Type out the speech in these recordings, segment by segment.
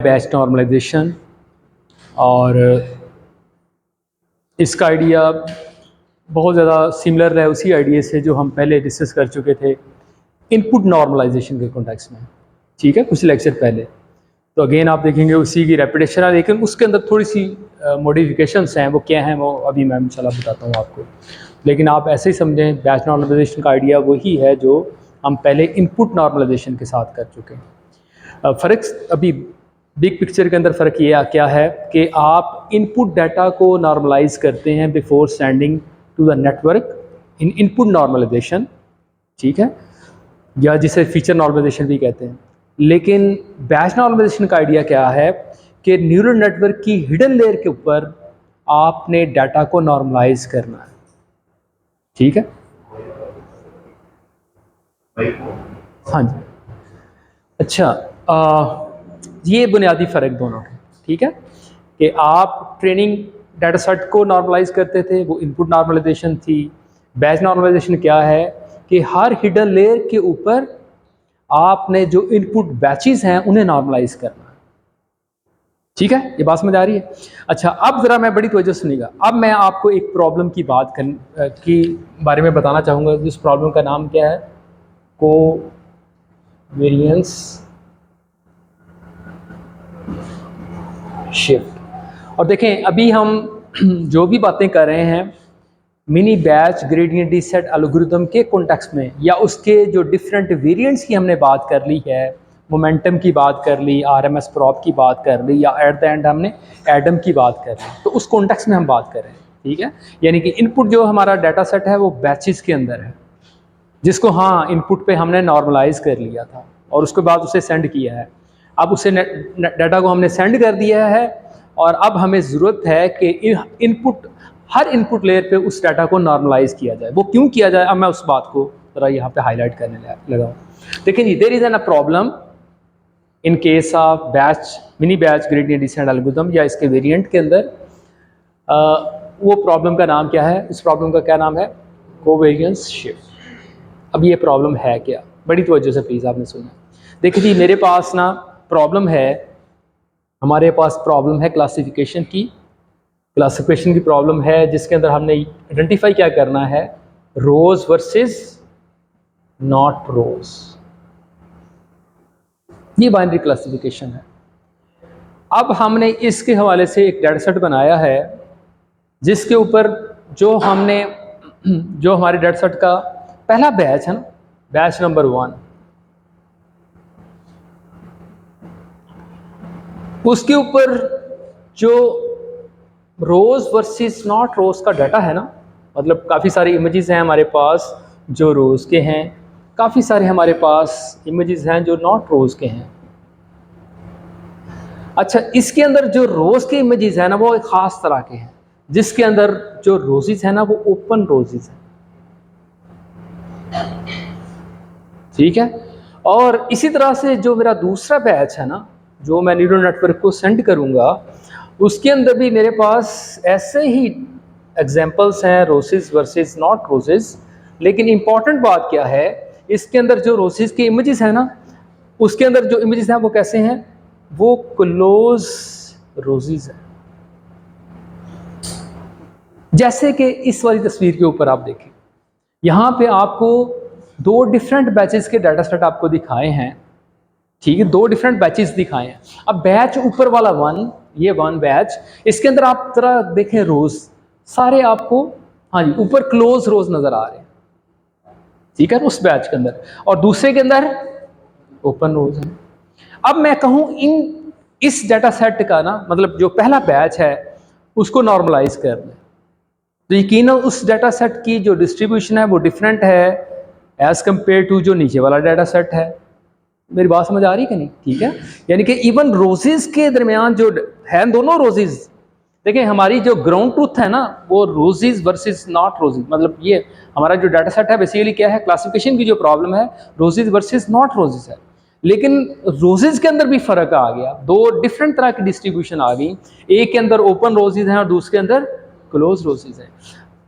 Batch normalisation. और इसका idea बहुत ज़्यादा सिमिलर है उसी आइडिया से जो हम पहले डिस्कस कर चुके थे इनपुट नॉर्मलाइजेशन के कॉन्टेक्स्ट में, ठीक है, कुछ लेक्चर पहले। तो अगेन आप देखेंगे उसी की रेपिटेशन है, लेकिन उसके अंदर थोड़ी सी मॉडिफिकेशंस हैं। वो क्या हैं वो अभी मैं इंशाल्लाह बताता हूँ आपको, लेकिन आप ऐसे ही समझें बैच नॉर्मलाइजेशन का आइडिया वही है जो हम पहले इनपुट नॉर्मलाइजेशन के साथ कर चुके हैं। फ़र्क अभी बिग पिक्चर के अंदर फ़र्क ये क्या है कि आप इनपुट डाटा को नॉर्मलाइज करते हैं before sending to the network in input normalization, ठीक है, या जिसे फीचर नॉर्मलाइजेशन भी कहते हैं। लेकिन बैच नॉर्मलाइजेशन का आइडिया क्या है कि न्यूरल नेटवर्क की हिडन लेयर के ऊपर आपने डाटा को नॉर्मलाइज करना है, ठीक है। हाँ जी, अच्छा, ये बुनियादी फ़र्क दोनों के, ठीक है, कि आप ट्रेनिंग डाटा सेट को नॉर्मलाइज करते थे, वो इनपुट नॉर्मलाइजेशन थी। बैच नॉर्मलाइजेशन क्या है कि हर हिडन लेयर के ऊपर आपने जो इनपुट बैचेस हैं उन्हें नॉर्मलाइज करना है, ठीक है। ये बात समझ आ रही है? अच्छा, अब ज़रा मैं बड़ी तवज्जो सुनिएगा। अब मैं आपको एक प्रॉब्लम की की बारे में बताना चाहूँगा। जिस प्रॉब्लम का नाम क्या है, कोवेरियंस शिफ्ट। और देखें अभी हम जो भी बातें कर रहे हैं mini batch gradient descent algorithm के कॉन्टेक्स्ट में, या उसके जो डिफरेंट वेरिएंट्स की हमने बात कर ली है, मोमेंटम की बात कर ली, आरएमएस प्रॉप की बात कर ली, या एट द एंड हमने एडम की बात कर ली, तो उस कॉन्टेक्स्ट में हम बात कर रहे हैं, ठीक है। यानी कि इनपुट जो हमारा डाटा सेट है वो बैचेस के अंदर है, जिसको हाँ इनपुट पे हमने नॉर्मलाइज कर लिया था और उसके बाद उसे सेंड किया है। अब उसे डाटा को हमने सेंड कर दिया है और अब हमें ज़रूरत है कि हर इनपुट लेयर पे उस डाटा को नॉर्मलाइज किया जाए। वो क्यों किया जाए, अब मैं उस बात को ज़रा यहाँ पे हाईलाइट करने लगा हूँ। देखिए जी, there is an a problem in case of mini batch gradient descent algorithm या इसके वेरिएंट के अंदर। वो प्रॉब्लम का नाम क्या है? इस प्रॉब्लम का क्या नाम है? Covariance shift. अब ये प्रॉब्लम है क्या? बड़ी तवज्जो से प्लीज़ आपने सुना। देखिए जी, मेरे पास ना प्रॉब्लम है, हमारे पास प्रॉब्लम है क्लासिफिकेशन की प्रॉब्लम है, जिसके अंदर हमने आइडेंटिफाई क्या करना है, रोज वर्सेस नॉट रोज। ये बाइनरी क्लासिफिकेशन है। अब हमने इसके हवाले से एक डाटा सेट बनाया है जिसके ऊपर जो हमारे डाटा सेट का पहला बैच है ना, बैच नंबर 1, उसके ऊपर जो रोज वर्सेस नॉट रोज का डाटा है ना, मतलब काफ़ी सारे इमेजेस हैं हमारे पास जो रोज के हैं, काफ़ी सारे हमारे पास इमेजेस हैं जो नॉट रोज के हैं। अच्छा, इसके अंदर जो रोज के इमेजेस हैं ना वो एक ख़ास तरह के हैं, जिसके अंदर जो रोजेस हैं ना वो ओपन रोजेस हैं, ठीक है। और इसी तरह से जो मेरा दूसरा बैच है ना, जो मैं न्यूरल नेटवर्क को सेंड करूँगा, उसके अंदर भी मेरे पास ऐसे ही एग्जाम्पल्स हैं रोसेस वर्सेस नॉट रोसेस। लेकिन इम्पॉर्टेंट बात क्या है, इसके अंदर जो रोसेस के इमेजेस हैं ना, उसके अंदर जो इमेजेस हैं वो कैसे हैं, वो क्लोज रोजेस हैं। जैसे कि इस वाली तस्वीर के ऊपर आप देखें, यहाँ पे आपको 2 डिफरेंट बैचेस के डाटा सेट आपको दिखाए हैं, ठीक है, 2 डिफरेंट बैचेस दिखाए हैं। अब बैच ऊपर वाला 1, ये 1 बैच, इसके अंदर आप जरा देखें रोज सारे आपको, हाँ जी, ऊपर क्लोज रोज नजर आ रहे हैं, ठीक है, उस बैच के अंदर, और दूसरे के अंदर ओपन रोज है। अब मैं कहूँ इस डाटा सेट का ना, मतलब जो पहला बैच है उसको नॉर्मलाइज कर लें, तो यकीनन उस डाटा सेट की जो डिस्ट्रीब्यूशन है वो डिफरेंट है एज कंपेयर टू जो नीचे वाला डाटा सेट है। मेरी बात समझ आ रही है कि नहीं? ठीक है, यानी कि इवन रोजेस के दरमियान जो है, दोनों रोजेस, देखिए हमारी जो ग्राउंड ट्रूथ है ना वो रोजेस वर्सेस नॉट रोजेस, मतलब ये हमारा जो डाटा सेट है बेसिकली क्या है, क्लासिफिकेशन की जो प्रॉब्लम है रोजेस वर्सेस नॉट रोजेस है। लेकिन रोजेस के अंदर भी फर्क आ गया, 2 डिफरेंट तरह की डिस्ट्रीब्यूशन आ गई, एक के अंदर ओपन रोजेस हैं और दूसरे के अंदर क्लोज रोजेस हैं।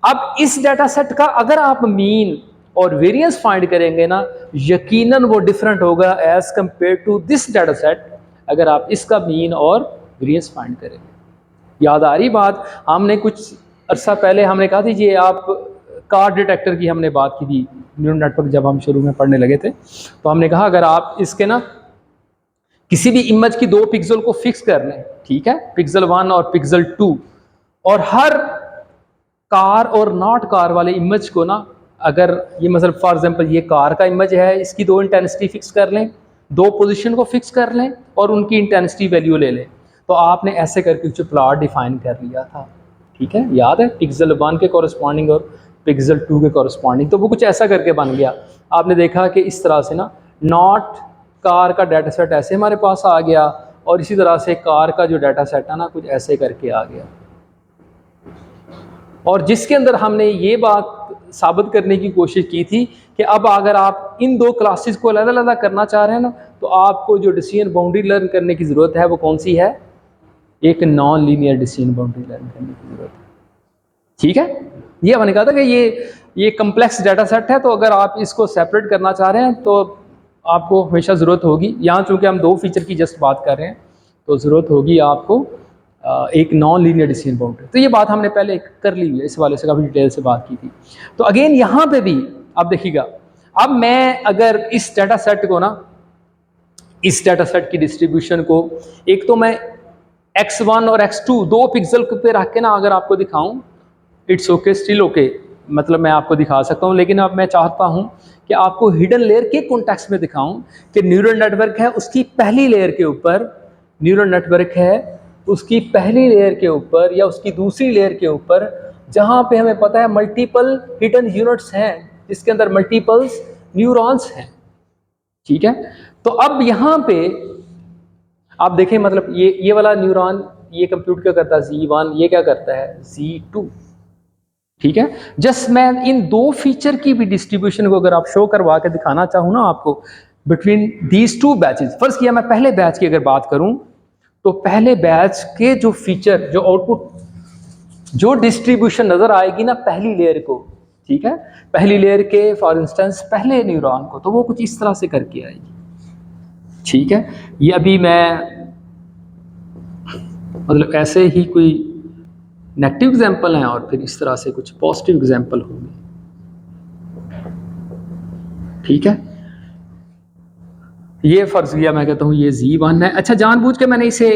अब इस डाटा सेट का अगर आप मीन और वेरिएंस फाइंड करेंगे ना, यकीनन वो डिफरेंट होगा as compare to this data set अगर आप इसका मीन और वेरिएंस फाइंड करेंगे। याद आ रही बात, हमने कुछ अरसा पहले हमने कहा था ये आप कार डिटेक्टर की हमने बात की थी न्यूरल नेटवर्क, जब हम शुरू में पढ़ने लगे थे तो हमने कहा अगर आप इसके ना किसी भी इमेज की 2 पिक्सल को फिक्स कर लें, ठीक है, पिक्सल 1 और पिक्सल 2, और हर कार और नॉट कार वाले इमेज को ना, अगर ये मतलब फॉर एग्जांपल ये कार का इमेज है, इसकी 2 इंटेंसिटी फिक्स कर लें, 2 पोजीशन को फिक्स कर लें और उनकी इंटेंसिटी वैल्यू ले लें, तो आपने ऐसे करके कुछ प्लॉट डिफाइन कर लिया था, ठीक है, याद है, पिक्सल 1 के कॉरस्पॉन्डिंग और पिक्सल 2 के कॉरस्पॉन्डिंग, तो वो कुछ ऐसा करके बन गया। आपने देखा कि इस तरह से ना नॉट कार का डाटा सेट ऐसे हमारे पास आ गया और इसी तरह से कार का जो डाटा सेट है ना कुछ ऐसे करके आ गया, और जिसके अंदर हमने ये बात साबित करने की कोशिश की थी कि अब अगर आप इन 2 क्लासेस को अलग अलग करना चाह रहे हैं ना, तो आपको जो डिसीजन बाउंड्री लर्न करने की ज़रूरत है वो कौन सी है, एक non linear decision boundary learn करने की ज़रूरत है, ठीक है। ये मैंने कहा था कि ये कम्प्लेक्स डाटा सेट है, तो अगर आप इसको सेपरेट करना चाह रहे हैं तो आपको हमेशा ज़रूरत होगी, यहाँ चूँकि हम 2 फीचर की जस्ट बात कर रहे हैं तो ज़रूरत होगी आपको एक नॉन लीनियर डिसीजन बाउंड्री। तो ये बात हमने पहले कर ली है, इस वाले से काफ़ी डिटेल से बात की थी। तो अगेन यहाँ पे भी आप देखिएगा, अब मैं अगर इस डाटा सेट को ना, इस डाटा सेट की डिस्ट्रीब्यूशन को एक तो मैं x1 और x2 2 पिक्सल पे रख के ना अगर आपको दिखाऊं, इट्स ओके, स्टिल ओके, मतलब मैं आपको दिखा सकता हूं, लेकिन अब मैं चाहता हूं कि आपको हिडन लेयर के कॉन्टेक्स्ट में दिखाऊं कि न्यूरल नेटवर्क है उसकी पहली लेयर के ऊपर, न्यूरल नेटवर्क है उसकी पहली लेयर के ऊपर या उसकी दूसरी लेयर के ऊपर, जहां पे हमें पता है मल्टीपल हिडन यूनिट्स हैं जिसके अंदर मल्टीपल्स न्यूरॉन्स हैं, ठीक है। तो अब यहाँ पे आप देखें, मतलब ये वाला न्यूरॉन ये कंप्यूट क्या करता है, Z1, ये क्या करता है Z2, ठीक है। जस्ट मैं इन 2 फीचर की भी डिस्ट्रीब्यूशन को अगर आप शो करवा के दिखाना चाहूँ ना आपको बिटवीन दीज 2 बैचेस, फर्स्ट किया मैं पहले बैच की अगर बात करूँ तो पहले बैच के जो फीचर, जो आउटपुट, जो डिस्ट्रीब्यूशन नजर आएगी ना पहली लेयर को, ठीक है, पहली लेयर के फॉर इंस्टेंस पहले न्यूरॉन को, तो वो कुछ इस तरह से करके आएगी, ठीक है। ये अभी मैं मतलब ऐसे ही कोई नेगेटिव एग्जांपल हैं और फिर इस तरह से कुछ पॉजिटिव एग्जांपल होंगे, ठीक है। ये फर्ज किया मैं कहता हूँ ये Z1 है, अच्छा जानबूझ के मैंने इसे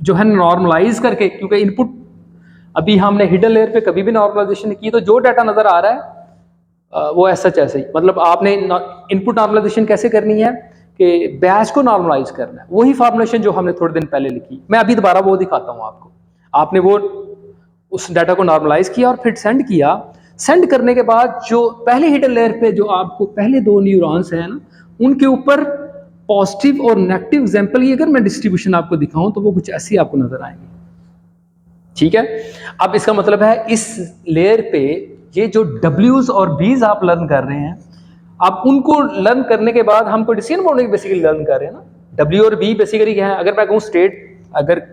जो है नॉर्मलाइज करके, क्योंकि इनपुट अभी हमने हिडन लेयर पे कभी भी नॉर्मलाइजेशन नहीं की, तो जो डाटा नजर आ रहा है वो ऐसा ही, मतलब आपने इनपुट नॉर्मलाइजेशन कैसे करनी है कि बैच को नॉर्मलाइज करना है, वही फॉर्मुलेशन जो हमने थोड़े दिन पहले लिखी, मैं अभी दोबारा वो दिखाता हूँ आपको। आपने वो उस डाटा को नॉर्मलाइज किया और फिर सेंड किया, सेंड करने के बाद जो पहले हिडन लेयर पे जो आपको पहले 2 न्यूरॉन्स हैं ना उनके ऊपर पॉजिटिव और नेगेटिव एग्जांपल की अगर मैं डिस्ट्रीब्यूशन आपको दिखाऊं तो वो कुछ ऐसी आपको नजर आएंगे, ठीक है। अब इसका मतलब है इस लेयर पे ये जो W's और B's आप लर्न कर रहे हैं, आप उनको लर्न करने के बाद हमको डिसीजन बाउंड्री बेसिकली लर्न कर रहे हैं ना। W और B बेसिकली क्या है, अगर मैं कहूँ स्टेट अगर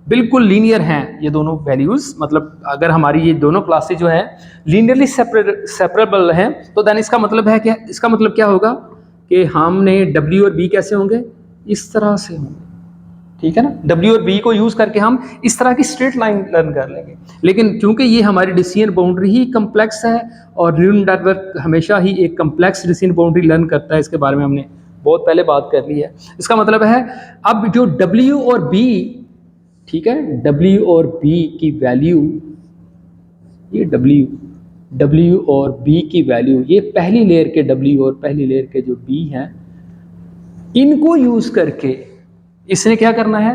बिल्कुल लीनियर हैं ये दोनों वैल्यूज, मतलब अगर हमारी ये दोनों क्लासेज जो हैं लीनियरली सेपरेबल हैं, तो देन इसका मतलब है क्या, इसका मतलब क्या होगा कि हमने W और B कैसे होंगे, इस तरह से होंगे, ठीक है ना। W और B को यूज करके हम इस तरह की स्ट्रेट लाइन लर्न कर लेंगे, लेकिन क्योंकि ये हमारी डिसीजन बाउंड्री ही कम्प्लेक्स है और न्यूरल नेटवर्क हमेशा ही एक कम्प्लेक्स डिसीजन बाउंड्री लर्न करता है, इसके बारे में हमने बहुत पहले बात कर ली है। इसका मतलब है अब जो W और B, ठीक है, W और B की वैल्यू, ये W और B की वैल्यू, ये पहली लेयर के W और पहली लेयर के जो B हैं, इनको यूज करके इसने क्या करना है,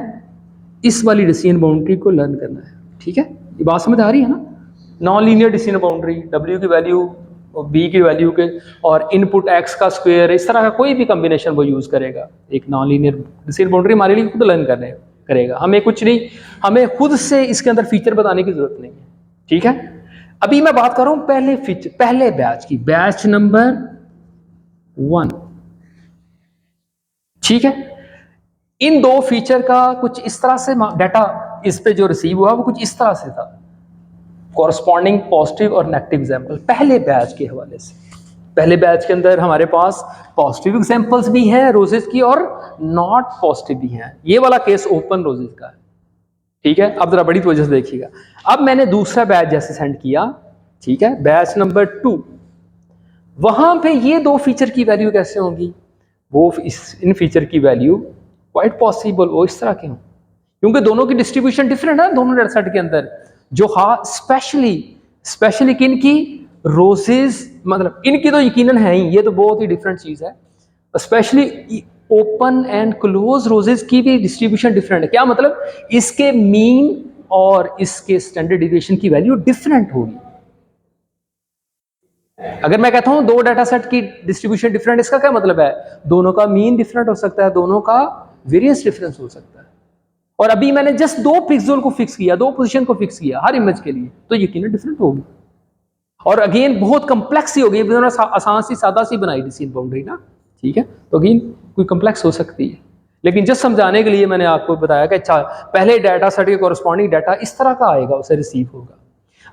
इस वाली डिसीजन बाउंड्री को लर्न करना है, ठीक है। ये बात समझ आ रही है ना, non linear decision boundary, W की वैल्यू और B की वैल्यू के और इनपुट X का स्क्वायर, इस तरह का कोई भी कॉम्बिनेशन वो यूज करेगा, एक नॉन लीनियर डिसीजन बाउंड्री हमारे लिए खुद लर्न करने करेगा, हमें कुछ नहीं, हमें खुद से इसके अंदर फीचर बताने की जरूरत नहीं है, ठीक है। अभी मैं बात कर रहा हूं पहले फीचर, पहले बैच की, बैच नंबर 1, ठीक है। इन 2 फीचर का कुछ इस तरह से डाटा इस पे जो रिसीव हुआ वो कुछ इस तरह से था, कॉरस्पॉन्डिंग पॉजिटिव और नेगेटिव एग्जांपल पहले बैच के हवाले से। पहले बैच के अंदर हमारे पास पॉजिटिव एग्जांपल्स भी हैं रोजेस की और नॉट पॉजिटिव भी हैं। ये वाला केस ओपन रोजेस का है, ठीक है। अब जरा बड़ी वजह से देखिएगा। अब मैंने दूसरा बैच जैसे सेंड किया, ठीक है, बैच नंबर 2, वहां पे ये दो फीचर की वैल्यू कैसे होंगी? वो इन फीचर की वैल्यू क्वाइट पॉसिबल वो इस तरह के हों, क्योंकि दोनों की डिस्ट्रीब्यूशन डिफरेंट है दोनों डेटा सेट के अंदर। जो स्पेशली किन की? रोजेज, मतलब इनकी तो यकीनन है ही, ये तो बहुत ही डिफरेंट चीज है। Specially open and close roses की भी डिस्ट्रीब्यूशन डिफरेंट है। क्या मतलब? इसके मीन और इसके स्टैंडर्ड डिविएशन की वैल्यू डिफरेंट होगी। अगर मैं कहता हूं दो डाटा सेट की डिस्ट्रीब्यूशन डिफरेंट, इसका क्या मतलब है? दोनों का मीन डिफरेंट हो सकता है, दोनों का वेरिएंस डिफरेंस हो सकता है। और अभी मैंने जस्ट दो पिक्सल को फिक्स किया, दो पोजीशन को फिक्स किया हर इमेज के लिए, तो यकीनन डिफरेंट होगी। और अगेन बहुत कम्प्लेक्स ही होगी, आसान सी सादा सी बनाई थी सीन बाउंड्री ना, ठीक है। तो अगेन कोई कम्प्लेक्स हो सकती है, लेकिन जस्ट समझाने के लिए मैंने आपको बताया कि अच्छा पहले डाटा सेट के कॉरस्पॉन्डिंग डाटा इस तरह का आएगा, उसे रिसीव होगा।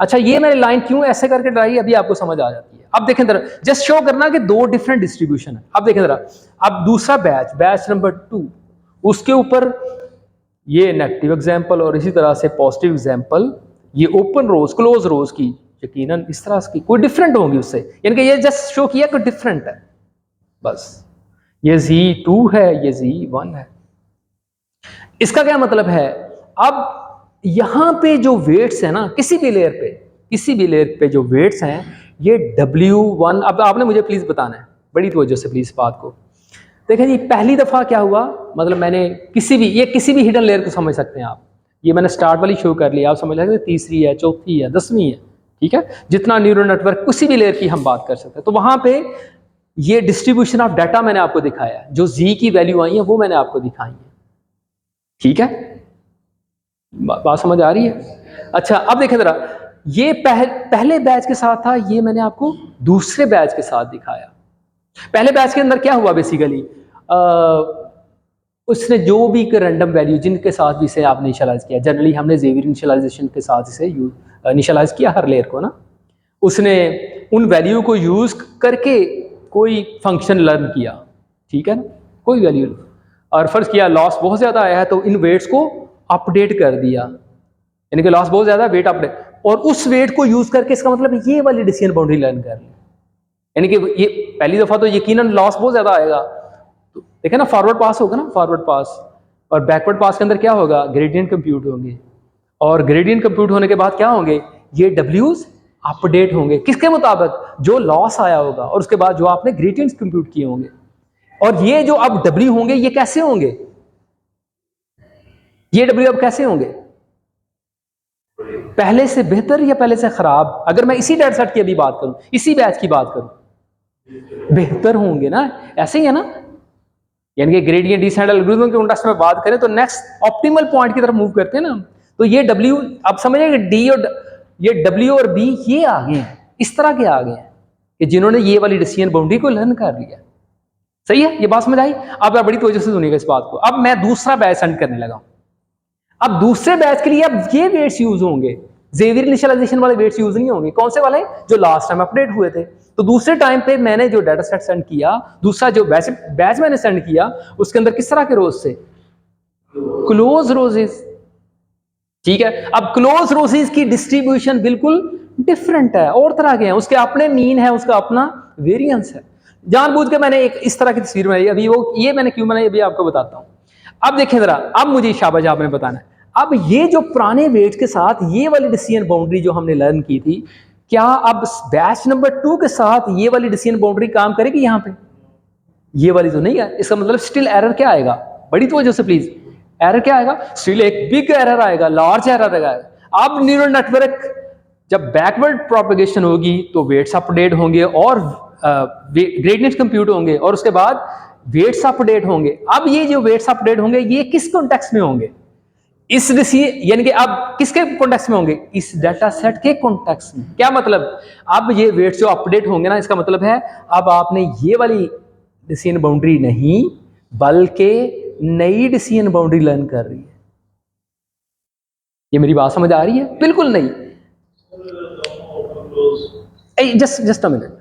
अच्छा ये मैंने लाइन क्यों ऐसे करके ड्राई, अभी आपको समझ आ जाती है। अब देखें जरा, जस्ट शो करना कि दो डिफरेंट डिस्ट्रीब्यूशन है। अब देखें जरा, अब दूसरा बैच नंबर 2, उसके ऊपर ये नेगेटिव एग्जाम्पल और इसी तरह से पॉजिटिव एग्जाम्पल, ये ओपन रोज क्लोज रोज की यकीनन इस तरह की कोई डिफरेंट होंगी उससे, यानी कि ये जस्ट शो किया कि डिफरेंट है बस। ये Z2 है, ये Z1 है। इसका क्या मतलब है? अब यहां पे जो वेट्स है ना, किसी भी लेयर पे जो वेट्स हैं, ये W1। अब आपने मुझे प्लीज बताना है बड़ी तवज्जो से प्लीज बात को देखें जी। पहली दफा क्या हुआ, मतलब मैंने किसी भी हिडन लेयर को समझ सकते हैं आप। ये मैंने स्टार्ट वाली शो कर लिया, आप समझ सकते हैं तीसरी है, चौथी है, 10वीं है, ठीक है। जितना न्यूरल नेटवर्क किसी भी लेयर की हम बात कर सकते हैं, तो वहां पे ये डिस्ट्रीब्यूशन ऑफ डाटा मैंने आपको दिखाया है, जो Z की वैल्यू आई है वो मैंने आपको दिखाई है, ठीक है। बात समझ आ रही है? अच्छा अब देखें जरा, ये पहले बैच के साथ था, ये मैंने आपको दूसरे बैच के साथ दिखाया। पहले बैच के अंदर क्या हुआ बेसिकली, उसने जो भी रैंडम वैल्यू जिनके साथ भी इसे आपने इनिशियलाइज किया, जनरली हमने ज़ेवियर इनिशियलाइजेशन के साथ इसे इनिशियलाइज किया हर लेयर को ना, उसने उन वैल्यू को यूज करके कोई फंक्शन लर्न किया, ठीक है ना, कोई वैल्यू, और फर्ज किया लॉस बहुत ज़्यादा आया है तो इन वेट्स को अपडेट कर दिया, यानी कि लॉस बहुत ज़्यादा, वेट अपडेट, और उस वेट को यूज करके इसका मतलब ये वाली डिसीजन बाउंड्री लर्न कर ली। यानी कि ये पहली दफ़ा तो यकीनन लॉस बहुत ज़्यादा आएगा, तो देखे ना फॉरवर्ड पास होगा ना, फॉरवर्ड पास, और बैकवर्ड पास के अंदर क्या होगा, ग्रेडियंट कंप्यूट होंगे, और ग्रेडियंट कंप्यूट होने के बाद क्या होंगे, ये डब्ल्यूज अपडेट होंगे किसके मुताबिक, जो लॉस आया होगा, और उसके बाद जो आपने ग्रेडियंट्स कंप्यूट किए होंगे। और ये जो अब डब्ल्यू होंगे ये कैसे होंगे, ये डब्ल्यू अब कैसे होंगे, पहले से बेहतर या पहले से खराब? अगर मैं इसी डेटा सेट की अभी बात करूं, इसी बैच की बात करूं, बेहतर होंगे ना, ऐसे ही है ना। यानी कि ग्रेडियंट डिसेंट एल्गोरिथम के कॉन्टेक्स्ट में बात करें तो नेक्स्ट ऑप्टिमल पॉइंट की तरफ मूव करते हैं ना। तो ये डब्ल्यू, आप समझिए कि डी और ये डब्ल्यू और बी ये आ गए हैं, इस तरह के आ गए हैं कि जिन्होंने ये वाली डिसीजन बाउंड्री को लर्न कर लिया। सही है, ये बात समझ आई? अब आप बड़ी तवज्जो से सुनिएगा इस बात को। अब मैं दूसरा बैच सेंड करने लगा। अब दूसरे बैच के लिए अब ये वेट्स यूज होंगे, ज़ेवियर इनिशियलाइजेशन वाले वेट्स यूज नहीं होंगे। कौन से वाले? जो लास्ट टाइम अपडेट हुए थे। तो दूसरे टाइम पे मैंने जो डाटा सेट सेंड किया, दूसरा जो बैच मैंने सेंड किया, उसके अंदर किस तरह के रोज थे, क्लोज रोजेस, ठीक है। अब क्लोज रोजेस की डिस्ट्रीब्यूशन बिल्कुल डिफरेंट है, और तरह के हैं, उसके अपने मीन है, उसका अपना वेरिएंस है। जानबूझ के मैंने एक इस तरह की तस्वीर बनाई, अभी वो ये मैंने क्यों बनाई अभी आपको बताता हूं। अब देखें जरा, अब मुझे शाबाश आपने बताना है, अब ये जो पुराने वेट्स के साथ ये वाली डिसीजन बाउंड्री जो हमने लर्न की थी, क्या अब बैच नंबर 2 के साथ ये वाली डिसीजन बाउंड्री काम करेगी? यहां पे ये वाली तो नहीं है, इसका मतलब स्टिल एरर क्या आएगा, बड़ी तवज्जो से प्लीज, एरर क्या आएगा, स्टिल एक बिग एरर आएगा, लार्ज एरर आएगा। अब न्यूरल नेटवर्क जब बैकवर्ड प्रोपेगेशन होगी तो वेट्स अपडेट होंगे और ग्रेडियंट कंप्यूट होंगे, और उसके बाद वेट्स अपडेट होंगे। अब ये जो वेट्स अपडेट होंगे ये किस कॉन्टेक्स्ट में होंगे, इस यानी कि अब किसके कॉन्टेक्स्ट में होंगे, इस डाटा सेट के कॉन्टेक्स्ट में। क्या मतलब, अब ये वेट्स जो अपडेट होंगे ना, इसका मतलब है अब आपने ये वाली डिसीजन बाउंड्री नहीं बल्कि नई डिसीजन बाउंड्री लर्न कर रही है। ये मेरी बात समझ आ रही है? बिल्कुल नहीं, जस्ट अ मिनट,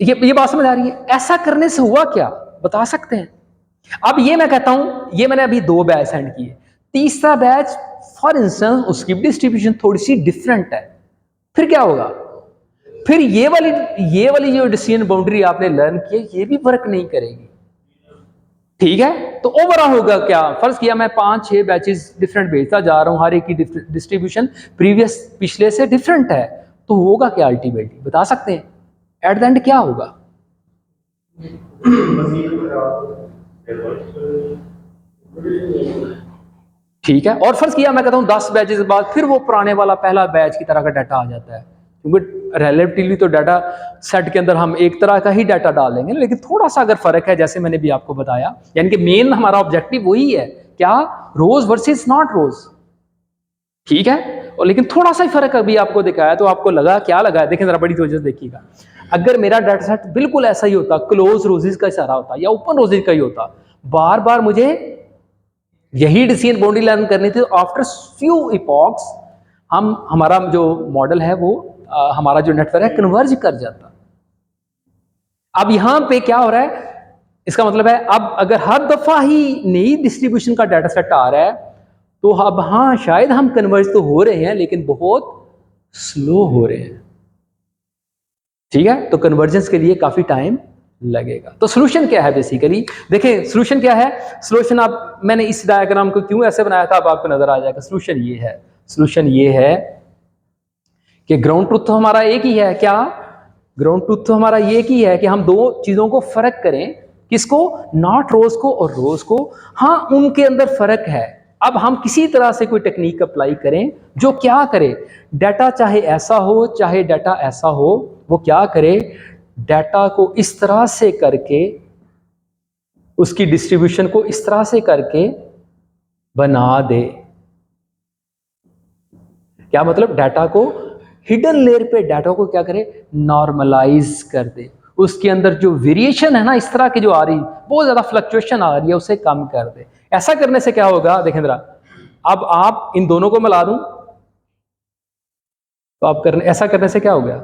ये बात समझ आ रही है? ऐसा करने से हुआ क्या, बता सकते हैं? अब ये मैं कहता हूं, ये मैंने अभी 2 बैच सेंड किए, तीसरा बैच फॉर इंस्टेंस उसकी डिस्ट्रीब्यूशन थोड़ी सी डिफरेंट है, फिर क्या होगा? फिर ये वाली जो डिसीजन बाउंड्री आपने लर्न की है ये भी वर्क नहीं करेगी, ठीक है? तो ओवरऑल होगा क्या? फर्ज किया मैं 5-6 बैचेस डिफरेंट भेजता जा रहा हूं, हर एक की डिस्ट्रीब्यूशन पिछले से डिफरेंट है, तो होगा क्या अल्टीमेटली, बता सकते हैं एट द एंड क्या होगा? ठीक है, और फर्ज किया मैं कहता हूं 10 बैचेस के बाद फिर वो पुराने वाला पहला बैच की तरह का डाटा आ जाता है, क्योंकि रिलेटिवली तो डाटा सेट के अंदर हम एक तरह का ही डाटा डालेंगे, लेकिन थोड़ा सा अगर फर्क है, जैसे मैंने भी आपको बताया, यानी कि मेन हमारा ऑब्जेक्टिव वही है, क्या? रोज वर्सेस नॉट रोज, ठीक है? और लेकिन थोड़ा सा ही फर्क अभी आपको दिखाया, तो आपको लगा, क्या लगा? देखें जरा बड़ी तवज्जो से देखिएगा, अगर मेरा डाटा सेट बिल्कुल ऐसा ही होता, क्लोज रोजेस का सारा होता या ओपन रोजेस का ही होता, बार बार मुझे यही डिसीजन बाउंड्री लर्न करनी थी, आफ्टर फ्यू इपॉक्स हमारा जो मॉडल है वो हमारा जो नेटवर्क है कन्वर्ज कर जाता। अब यहां पे क्या हो रहा है, इसका मतलब है अब अगर हर दफा ही नई डिस्ट्रीब्यूशन का डाटा सेट आ रहा है, तो अब हाँ शायद हम कन्वर्ज तो हो रहे हैं, लेकिन बहुत स्लो हो रहे हैं, ठीक है? तो कन्वर्जेंस के लिए काफी टाइम लगेगा। तो सोल्यूशन क्या है बेसिकली? देखें सोल्यूशन क्या है, सोल्यूशन आप, मैंने इस डायग्राम को क्यों ऐसे बनाया था, अब आपको नजर आ जाएगा। सोल्यूशन ये है कि ग्राउंड ट्रूथ तो हमारा एक ही है, क्या? ग्राउंड ट्रूथ तो हमारा ये ही है कि हम दो चीजों को फर्क करें, किसको? नॉट रोज को और रोज को। हाँ उनके अंदर फर्क है, अब हम किसी तरह से कोई टेक्निक अप्लाई करें जो क्या करे, डाटा चाहे ऐसा हो चाहे डाटा ऐसा हो, वो क्या करे, डाटा को इस तरह से करके, उसकी डिस्ट्रीब्यूशन को इस तरह से करके बना दे। क्या मतलब? डाटा को हिडन लेयर पे डाटा को क्या करे, नॉर्मलाइज कर दे, उसके अंदर जो वेरिएशन है ना इस तरह की जो आ रही, बहुत ज्यादा फ्लक्चुएशन आ रही है, उसे कम कर दे। ऐसा करने से क्या होगा, देखें जरा, अब आप इन दोनों को मिला दूं तो आप ऐसा करने से क्या हो गया,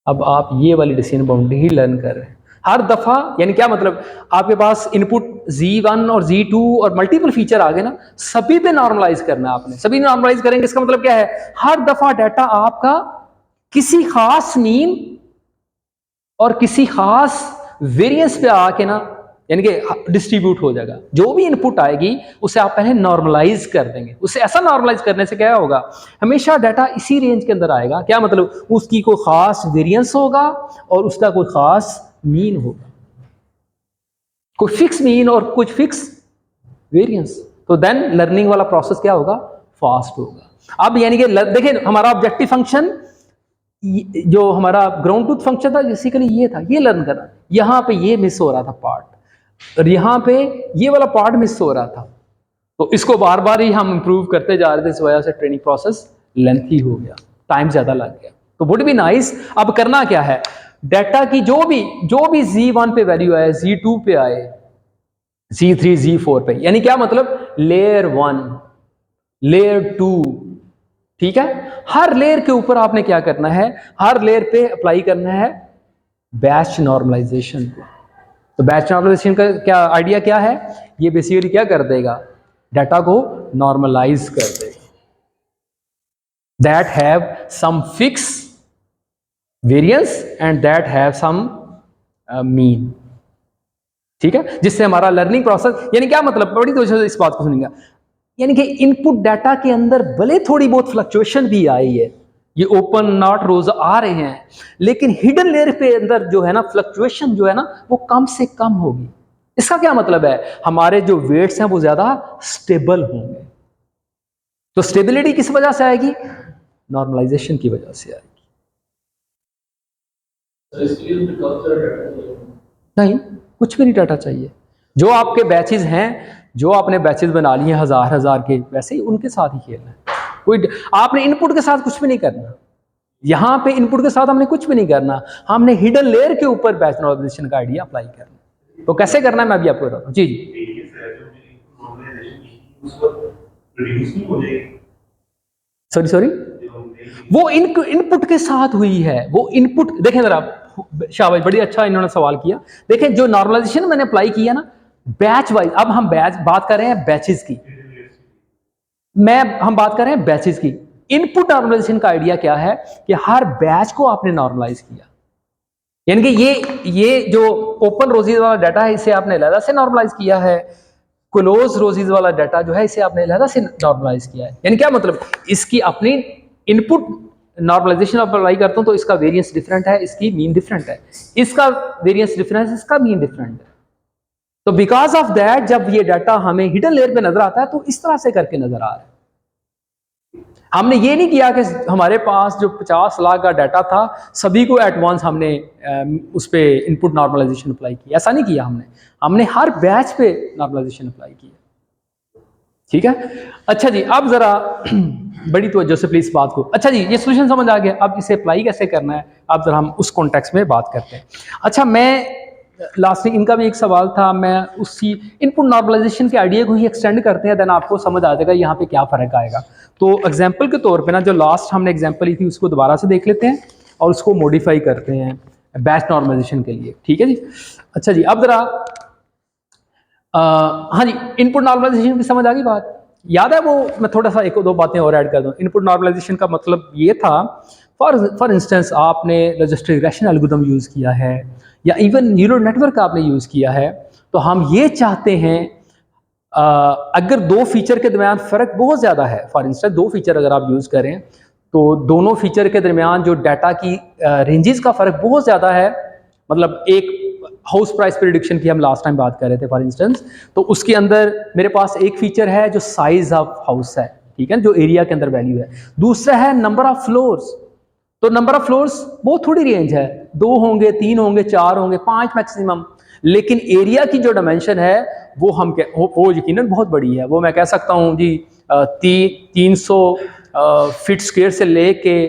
अब आप ये वाली डिसीजन बाउंड्री ही लर्न कर रहे हैं हर दफा। यानी क्या मतलब, आपके पास इनपुट Z1 और Z2 और मल्टीपल फीचर आ गए ना, सभी पे नॉर्मलाइज करना है आपने, सभी नॉर्मलाइज करेंगे, इसका मतलब क्या है, हर दफा डाटा आपका किसी खास मीन और किसी खास वेरिएंस पे आके ना, यानी कि डिस्ट्रीब्यूट हो जाएगा। जो भी इनपुट आएगी उसे आप पहले नॉर्मलाइज कर देंगे, उसे ऐसा नॉर्मलाइज करने से क्या होगा, हमेशा डाटा इसी रेंज के अंदर आएगा। क्या मतलब, उसकी कोई खास वेरिएंस होगा और उसका कोई खास मीन होगा, कोई फिक्स मीन और कुछ फिक्स वेरिएंस, तो देन लर्निंग वाला प्रोसेस क्या होगा, फास्ट होगा। अब यानी कि देखिए हमारा ऑब्जेक्टिव फंक्शन, जो हमारा ग्राउंड ट्रूथ फंक्शन था बेसिकली ये था, ये लर्न करना, यहां पे ये मिस हो रहा था पार्ट, और यहाँ पे ये वाला पार्ट मिस हो रहा था, तो इसको बार बार ही हम इंप्रूव करते जा रहे थे, इस वजह से ट्रेनिंग प्रोसेस लेंथी हो गया, टाइम ज्यादा लग गया। तो वुड बी नाइस, अब करना क्या है, डाटा की जो भी Z1 पे वैल्यू आए, Z2 पे आए, Z3 Z4 पे, यानी क्या मतलब, लेयर 1 लेयर 2, ठीक है? हर लेयर के ऊपर आपने क्या करना है, हर लेयर पे अप्लाई करना है बैच नॉर्मलाइजेशन को। तो बैच नॉर्मलाइजेशन का क्या आइडिया क्या है, ये बेसिकली क्या कर देगा, डाटा को नॉर्मलाइज कर देगा, that have some fix variance and that have some mean, ठीक है? जिससे हमारा लर्निंग प्रोसेस, यानी क्या मतलब, बड़ी तवज्जो से इस बात को सुनिएगा, यानी कि इनपुट डाटा के अंदर भले थोड़ी बहुत फ्लक्चुएशन भी आई है, ये ओपन नॉट रोज आ रहे हैं, लेकिन हिडन लेयर पे अंदर जो है ना फ्लक्चुएशन जो है ना वो कम से कम होगी। इसका क्या मतलब है, हमारे जो वेट्स हैं वो ज्यादा स्टेबल होंगे। तो स्टेबिलिटी किस वजह से आएगी, नॉर्मलाइजेशन की वजह से आएगी। नहीं, कुछ भी नहीं डाटा चाहिए, जो आपके बैचेज हैं, जो आपने बैचेज बना लिए हजार के, वैसे ही उनके साथ ही खेलना है। कोई आपने इनपुट के साथ कुछ भी नहीं करना, यहां पे इनपुट के साथ हमने कुछ भी नहीं करना, हमने हिडन लेयर के ऊपर बैच नॉर्मलाइजेशन का आइडिया अप्लाई करना। तो कैसे करना है मैं अभी आपको बताता हूं। जी सॉरी, वो इनपुट के साथ हुई है, वो इनपुट देखें जरा, शाबाश, बड़ी अच्छा इन्होंने सवाल किया। देखें जो नॉर्मलाइजेशन मैंने अप्लाई किया ना बैच वाइज, अब हम बैच बात कर रहे हैं बैचेस की, हम बात कर रहे हैं बैचेस की। इनपुट नॉर्मलाइजेशन का आइडिया क्या है कि हर बैच को आपने नॉर्मलाइज किया, यानी कि ये जो ओपन रोजीज वाला डाटा है इसे आपने अलग से नॉर्मलाइज किया है, क्लोज रोजीज वाला डाटा जो है इसे आपने अलग से नॉर्मलाइज किया है। यानी क्या मतलब, इसकी अपनी इनपुट नॉर्मलाइजेशन अप्लाई करता हूं तो इसका वेरिएंस डिफरेंट है, इसकी मीन डिफरेंट है, इसका वेरिएंस डिफरेंट है, इसका मीन डिफरेंट है। तो बिकॉज ऑफ दैट जब ये डाटा हमें हिडन लेयर पे नजर आता है तो इस तरह से करके नजर आ रहा है। हमने ये नहीं किया कि हमारे पास जो 50 लाख का डाटा था सभी को एट वंस हमने उस पर इनपुट नॉर्मलाइजेशन अप्लाई किया, ऐसा नहीं किया हमने हर बैच पे नॉर्मलाइजेशन अप्लाई किया। ठीक है, अच्छा जी, अब जरा बड़ी तवज्जो से प्लीज बात को, अच्छा जी ये सोल्यूशन समझ आ गया, अब इसे अप्लाई कैसे करना है, अब जरा हम उस कॉन्टेक्स्ट में बात करते हैं। अच्छा, मैं लास्ट में इनका भी एक सवाल था, मैं उसी इनपुट नॉर्मलाइजेशन के आइडिया को ही एक्सटेंड करते हैं, देन आपको समझ आ जाएगा यहाँ पे क्या फ़र्क आएगा। तो एग्जाम्पल के तौर पे ना जो लास्ट हमने एग्जाम्पल ली थी उसको दोबारा से देख लेते हैं और उसको मॉडिफाई करते हैं बैच नॉर्मलाइजेशन के लिए। ठीक है जी, अच्छा जी, अब जरा हाँ जी, इनपुट नॉर्मलाइजेशन की समझ आ गई बात, याद है वो, मैं थोड़ा सा एक दो बातें और ऐड कर दूं। इनपुट नॉर्मलाइजेशन का मतलब ये था, फॉर इंस्टेंस आपने लॉजिस्टिक रिग्रेशन एल्गोरिथम यूज़ किया है या इवन न्यूरल नेटवर्क आपने यूज़ किया है, तो हम ये चाहते हैं अगर दो फीचर के दरमियान फ़र्क बहुत ज़्यादा है, फॉर इंस्टेंस दो फीचर अगर आप यूज़ करें तो दोनों फीचर के दरमियान जो डाटा की रेंजेस का फ़र्क बहुत ज़्यादा है, मतलब एक हाउस प्राइस प्रिडिक्शन की हम लास्ट टाइम बात कर रहे थे फॉर इंस्टेंस, तो उसके अंदर मेरे पास एक फीचर है जो साइज ऑफ हाउस है, ठीक है, जो एरिया के अंदर वैल्यू है, दूसरा है नंबर ऑफ फ्लोर्स। तो नंबर ऑफ फ्लोर्स बहुत थोड़ी रेंज है, 2 होंगे, 3 होंगे, 4 होंगे, 5 मैक्सिमम, लेकिन एरिया की जो डायमेंशन है वो यकीनन बहुत बड़ी है। वो मैं कह सकता हूँ जी 300 फीट स्क्वायर से लेके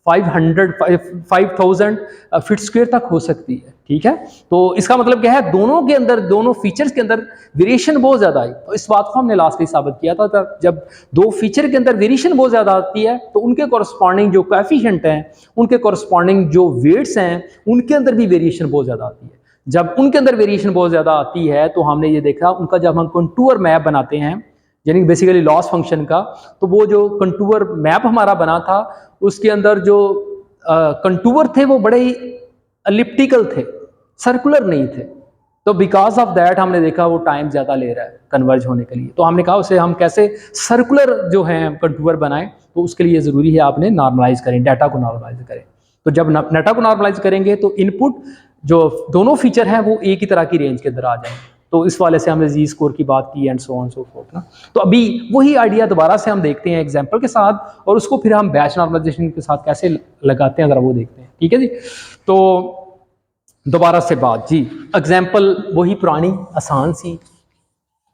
5000 फीट स्क्वायर तक हो सकती है। ठीक है, तो इसका मतलब क्या है, दोनों के अंदर, दोनों फीचर्स के अंदर वेरिएशन बहुत ज़्यादा आई। तो इस बात को हमने लास्ट में साबित किया था, जब दो फीचर के अंदर वेरिएशन बहुत ज़्यादा आती है तो उनके कॉरस्पॉन्डिंग जो कोएफिशिएंट हैं, उनके कॉरस्पॉन्डिंग जो वेट्स हैं, उनके अंदर भी वेरिएशन बहुत ज़्यादा आती है। जब उनके अंदर वेरिएशन बहुत ज़्यादा आती है तो हमने ये देखा, उनका जब हम कंटूर मैप बनाते हैं, यानी बेसिकली लॉस फंक्शन का, तो वो जो कंटूर मैप हमारा बना था उसके अंदर जो कंटूर थे वो बड़े ही एलिप्टिकल थे, सर्कुलर नहीं थे। तो बिकॉज ऑफ दैट हमने देखा वो टाइम ज़्यादा ले रहा है कन्वर्ज होने के लिए, तो हमने कहा उसे हम कैसे सर्कुलर जो है कंटूर बनाएं, तो उसके लिए ज़रूरी है आपने नॉर्मलाइज करें, डाटा को नॉर्मलाइज करें। तो जब डाटा को नॉर्मलाइज करेंगे तो इनपुट जो दोनों फीचर हैं वो एक ही तरह की रेंज के अंदर आ जाएंगे। तो इस वाले से हमने जी स्कोर की बात की and so on so fourth ना। तो अभी वही आइडिया दोबारा से हम देखते हैं एग्जांपल के साथ, और उसको फिर हम बैच नॉर्मलाइजेशन के साथ कैसे लगाते हैं जरा वो देखते हैं। ठीक है जी, तो दोबारा से बात जी, एग्जांपल वही पुरानी आसान सी,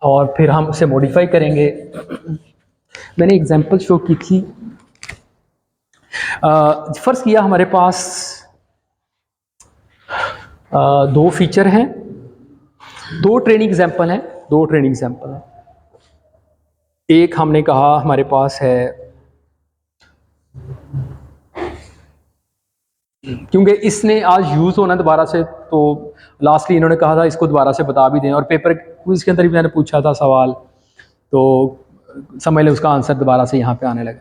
और फिर हम उसे मॉडिफाई करेंगे। मैंने एग्जांपल शो की थी, फर्स्ट किया हमारे पास दो फीचर हैं, दो ट्रेनिंग एग्जांपल हैं, दो ट्रेनिंग एग्जांपल हैं। एक हमने कहा हमारे पास है, क्योंकि इसने आज यूज़ होना दोबारा से, तो लास्टली इन्होंने कहा था इसको दोबारा से बता भी दें, और पेपर क्विज के अंदर भी मैंने पूछा था सवाल, तो समझ लें उसका आंसर दोबारा से यहाँ पे आने लगा।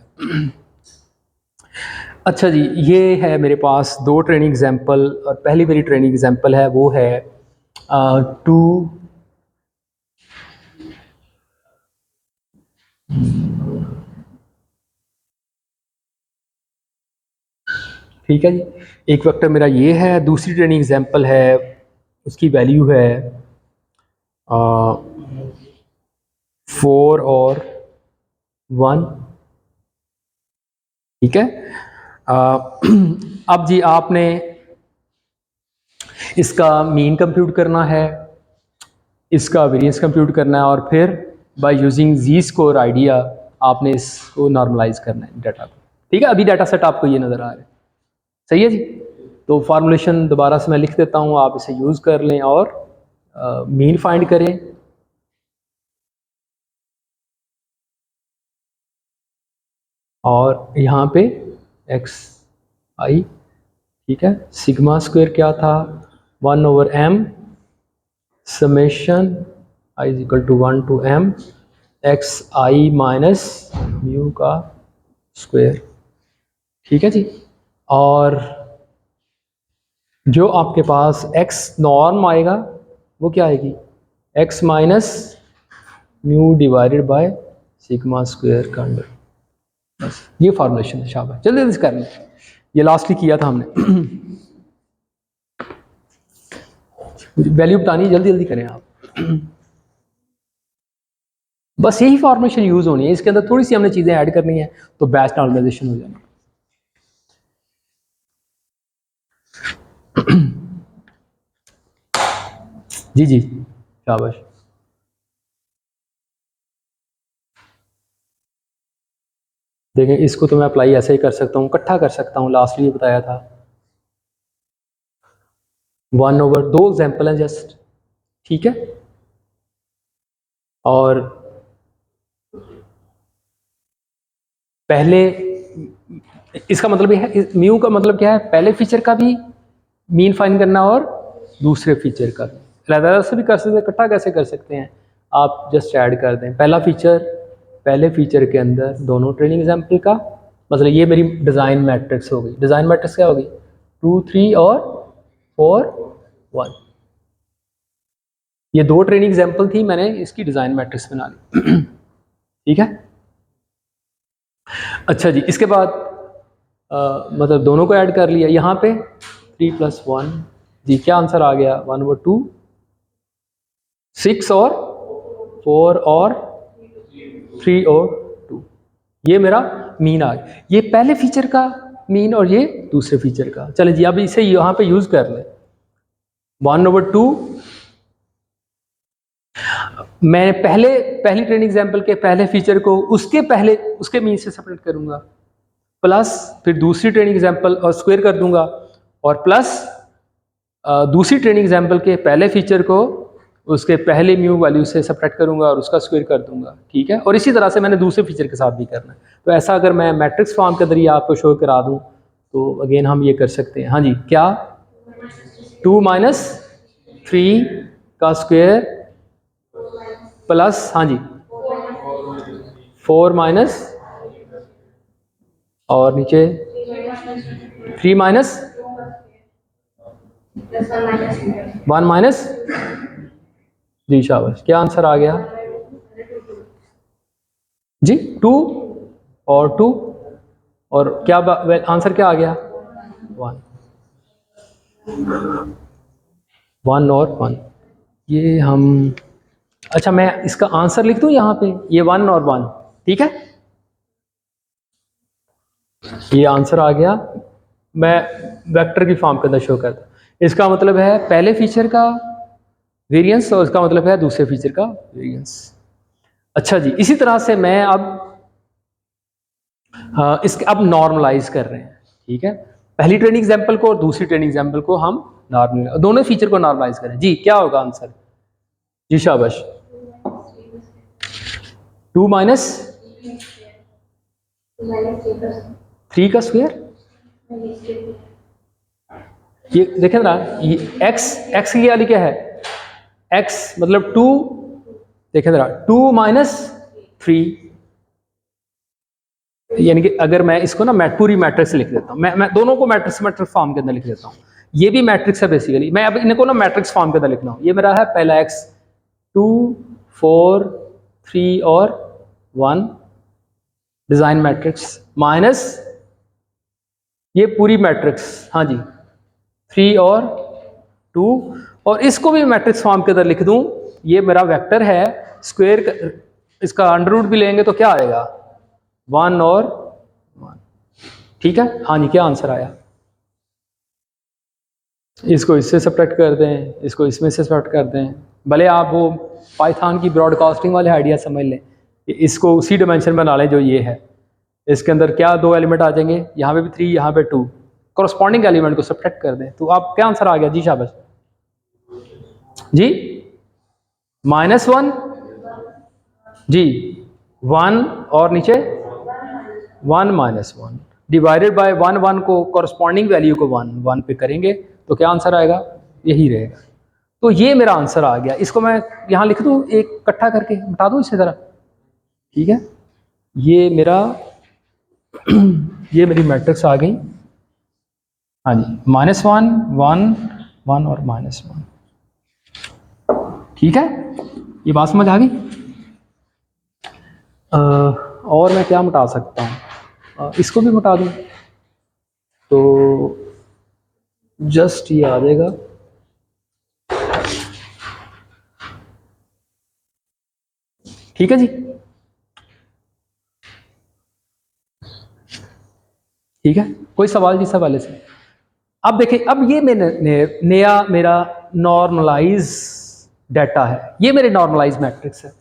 अच्छा जी, ये है मेरे पास दो ट्रेनिंग एग्जांपल, और पहली मेरी ट्रेनिंग एग्जांपल है वो है 2 ठीक है जी, एक वेक्टर मेरा ये है, दूसरी ट्रेनिंग एग्जांपल है उसकी वैल्यू है 4 और 1। ठीक है, अब जी आपने इसका मीन कंप्यूट करना है, इसका वेरिएंस कंप्यूट करना है, और फिर by using Z score idea आपने इसको नॉर्मलाइज करना है डाटा को। ठीक है, अभी डाटा सेट आपको ये नज़र आ रहा है, सही है जी। तो फार्मूलेशन दोबारा से मैं लिख देता हूँ, आप इसे यूज़ कर लें और मीन फाइंड करें। और यहाँ पे एक्स आई ठीक है। सिग्मा स्क्वायर क्या था, 1/m summation i is equal to 1 to m X I minus mu का स्क्वायर। ठीक है जी। और जो आपके पास x नॉर्म आएगा वो क्या आएगी, x minus mu divided by sigma square का अंडर। बस ये फॉर्मुलेशन है। शाबाश, जल्दी जल्दी कर लें, ये लास्टली किया था हमने। वैल्यू बतानी, जल्दी जल्दी करें आप। बस यही फॉर्मुलेशन यूज होनी है, इसके अंदर थोड़ी सी हमने चीजें ऐड करनी है तो बैच नॉर्मलाइजेशन हो जाएगा। जी जी शाबाश। देखें इसको तो मैं अप्लाई ऐसे ही कर सकता हूँ, इकट्ठा कर सकता हूँ, लास्टली बताया था 1/2 एग्जाम्पल है जस्ट। ठीक है। और पहले इसका मतलब ये है, म्यू का मतलब क्या है, पहले फीचर का भी मीन फाइंड करना और दूसरे फीचर का भी। अलग से भी कर सकते हैं, इकट्ठा कैसे कर सकते हैं, आप जस्ट ऐड कर दें पहला फीचर, पहले फीचर के अंदर दोनों ट्रेनिंग एग्जाम्पल का, मतलब ये मेरी डिज़ाइन मैट्रिक्स हो गई। डिज़ाइन मैट्रिक्स क्या होगी, 2 3 और 4 1। ये 2 ट्रेनिंग एग्जाम्पल थी, मैंने इसकी डिज़ाइन मैट्रिक्स बना ली। ठीक है। अच्छा जी, इसके बाद मतलब दोनों को ऐड कर लिया। यहाँ पे 3 + 1 जी, क्या आंसर आ गया, 1/2 6 और 4 और 3 और 2। ये मेरा मीन आ गया, ये पहले फीचर का मीन और ये दूसरे फीचर का। चले जी, अब इसे यहाँ पे यूज कर लें। 1/2 मैं पहली ट्रेनिंग एग्जाम्पल के पहले फीचर को उसके मीन से सेपरेट करूंगा, प्लस फिर दूसरी ट्रेनिंग एग्जाम्पल और स्क्वायर कर दूंगा, और प्लस दूसरी ट्रेनिंग एग्जाम्पल के पहले फीचर को उसके पहले म्यू वैल्यू से सेपरेट करूंगा और उसका स्क्वायर कर दूंगा। ठीक है। और इसी तरह से मैंने दूसरे फीचर के साथ भी करना है। तो ऐसा अगर मैं मैट्रिक्स फॉर्म के जरिए आपको शो करा दूं तो अगेन हम ये कर सकते हैं। हाँ जी, क्या 2 - 3 का स्क्वायर प्लस, हाँ जी 4 माइनस, और नीचे 3 माइनस 1 माइनस। जी शाबाश, क्या आंसर आ गया जी, 2 और 2, और क्या आंसर क्या आ गया, 1 और 1। ये हम, अच्छा मैं इसका आंसर लिख दूं यहाँ पे, ये 1 और 1। ठीक है, ये आंसर आ गया, मैं वेक्टर की फॉर्म के अंदर शो करता। इसका मतलब है पहले फीचर का वेरिएंस और इसका मतलब है दूसरे फीचर का वेरिएंस। अच्छा जी, इसी तरह से मैं अब इसके अब नॉर्मलाइज कर रहे हैं। ठीक है, पहली ट्रेनिंग एग्जांपल को और दूसरी ट्रेनिंग एग्जांपल को हम नॉर्मल, दोनों फीचर को नॉर्मलाइज करें। जी क्या होगा आंसर, जी शाबाश, 2 माइनस 3 का स्क्वायर। ये देखें ना, ये x की क्या लिखा है, x मतलब 2, देखें जरा 2 माइनस 3, यानी कि अगर मैं इसको ना पूरी मैट्रिक्स लिख देता हूँ, मैं दोनों को मैट्रिक्स फॉर्म के अंदर लिख देता हूँ। ये भी मैट्रिक्स है बेसिकली, मैं अब इनको ना मैट्रिक्स फॉर्म के अंदर लिखना हूँ। ये मेरा है पहला x 2 4 3 और 1 डिजाइन मैट्रिक्स, माइनस ये पूरी मैट्रिक्स, हाँ जी 3 और 2, और इसको भी मैट्रिक्स फॉर्म के अंदर लिख दूं। ये मेरा वेक्टर है, स्क्वायर इसका अंडर रूट भी लेंगे तो क्या आएगा, 1 और 1। ठीक है, हाँ जी क्या आंसर आया, इसको इससे सब्ट्रैक्ट कर दें, इसको इसमें से सब्ट्रैक्ट कर दें। भले आप वो पाइथन की ब्रॉडकास्टिंग वाले आइडिया समझ लें, इसको उसी डिमेंशन बना लें जो ये है। इसके अंदर क्या 2 एलिमेंट आ जाएंगे, यहाँ पे भी 3, यहाँ पे 2, कॉरस्पॉन्डिंग एलिमेंट को सब्ट्रैक्ट कर दें तो आप क्या आंसर आ गया, जी शाबाश जी, -1 जी 1 और नीचे 1 - 1, डिवाइडेड बाय 1 1 को कॉरस्पॉन्डिंग वैल्यू को 1 1 पे करेंगे तो क्या आंसर आएगा, यही रहेगा। तो ये मेरा आंसर आ गया। इसको मैं यहाँ लिख दूँ, एक इकट्ठा करके बता दूँ इसी तरह, ठीक है। ये मेरा ये मेरी मैट्रिक्स आ गई, हाँ जी, -1 1 1 और -1, ठीक है। ये बात समझ आ गई। और मैं क्या मिटा सकता हूँ, इसको भी मिटा दूँ तो जस्ट ये आ जाएगा, ठीक है जी, ठीक है। कोई सवाल जी सवाल से? अब देखिए, अब ये नया मेरा नॉर्मलाइज डाटा है, ये मेरे नॉर्मलाइज मैट्रिक्स है,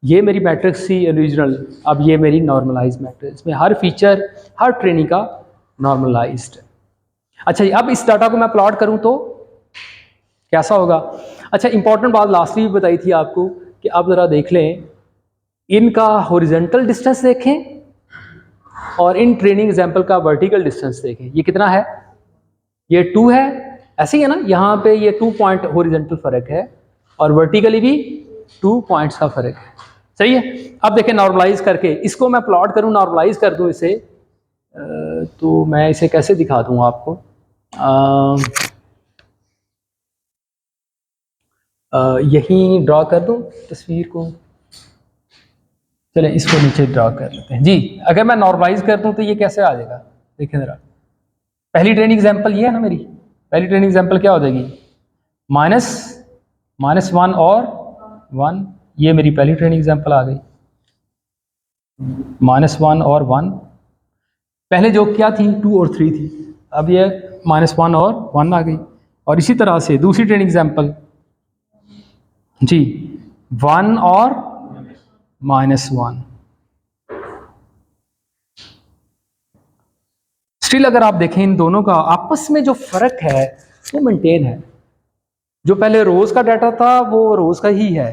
ये मेरी मैट्रिक्स थी ओरिजिनल, अब ये मेरी नॉर्मलाइज मैट्रिक्स, इसमें हर फीचर हर ट्रेनिंग का नॉर्मलाइज्ड है। अच्छा जी, अब इस डाटा को मैं प्लॉट करूं तो कैसा होगा? अच्छा, इंपॉर्टेंट बात लास्टली भी बताई थी आपको कि अब ज़रा देख लें, इनका हॉरिजॉन्टल डिस्टेंस देखें और इन ट्रेनिंग एग्जाम्पल का वर्टिकल डिस्टेंस देखें। ये कितना है? ये 2 है, ऐसे ही है ना, यहाँ पे ये 2 पॉइंट हॉरिजॉन्टल फर्क है और वर्टिकली भी 2 पॉइंट्स का फर्क है, सही है। अब देखें नॉर्मलाइज करके, इसको मैं प्लॉट करूँ, नॉर्मलाइज कर दूँ इसे, तो मैं इसे कैसे दिखा दूँ आपको? यहीं ड्रा कर दूँ तस्वीर को, चलें इसको नीचे ड्रा कर लेते हैं जी। अगर मैं नॉर्मलाइज कर दूँ तो ये कैसे आ जाएगा, देखें ज़रा। पहली ट्रेनिंग एग्जाम्पल ये है ना, मेरी पहली ट्रेनिंग एग्जाम्पल क्या हो जाएगी, -1 और 1, ये मेरी पहली ट्रेनिंग एग्जाम्पल आ गई, -1 और 1। पहले जो क्या थी 2 और 3 थी, अब ये -1 और 1 आ गई। और इसी तरह से दूसरी ट्रेनिंग एग्जाम्पल जी, 1 और -1। स्टिल अगर आप देखें इन दोनों का आपस में जो फर्क है वो मेंटेन है। जो पहले रोज का डाटा था वो रोज का ही है,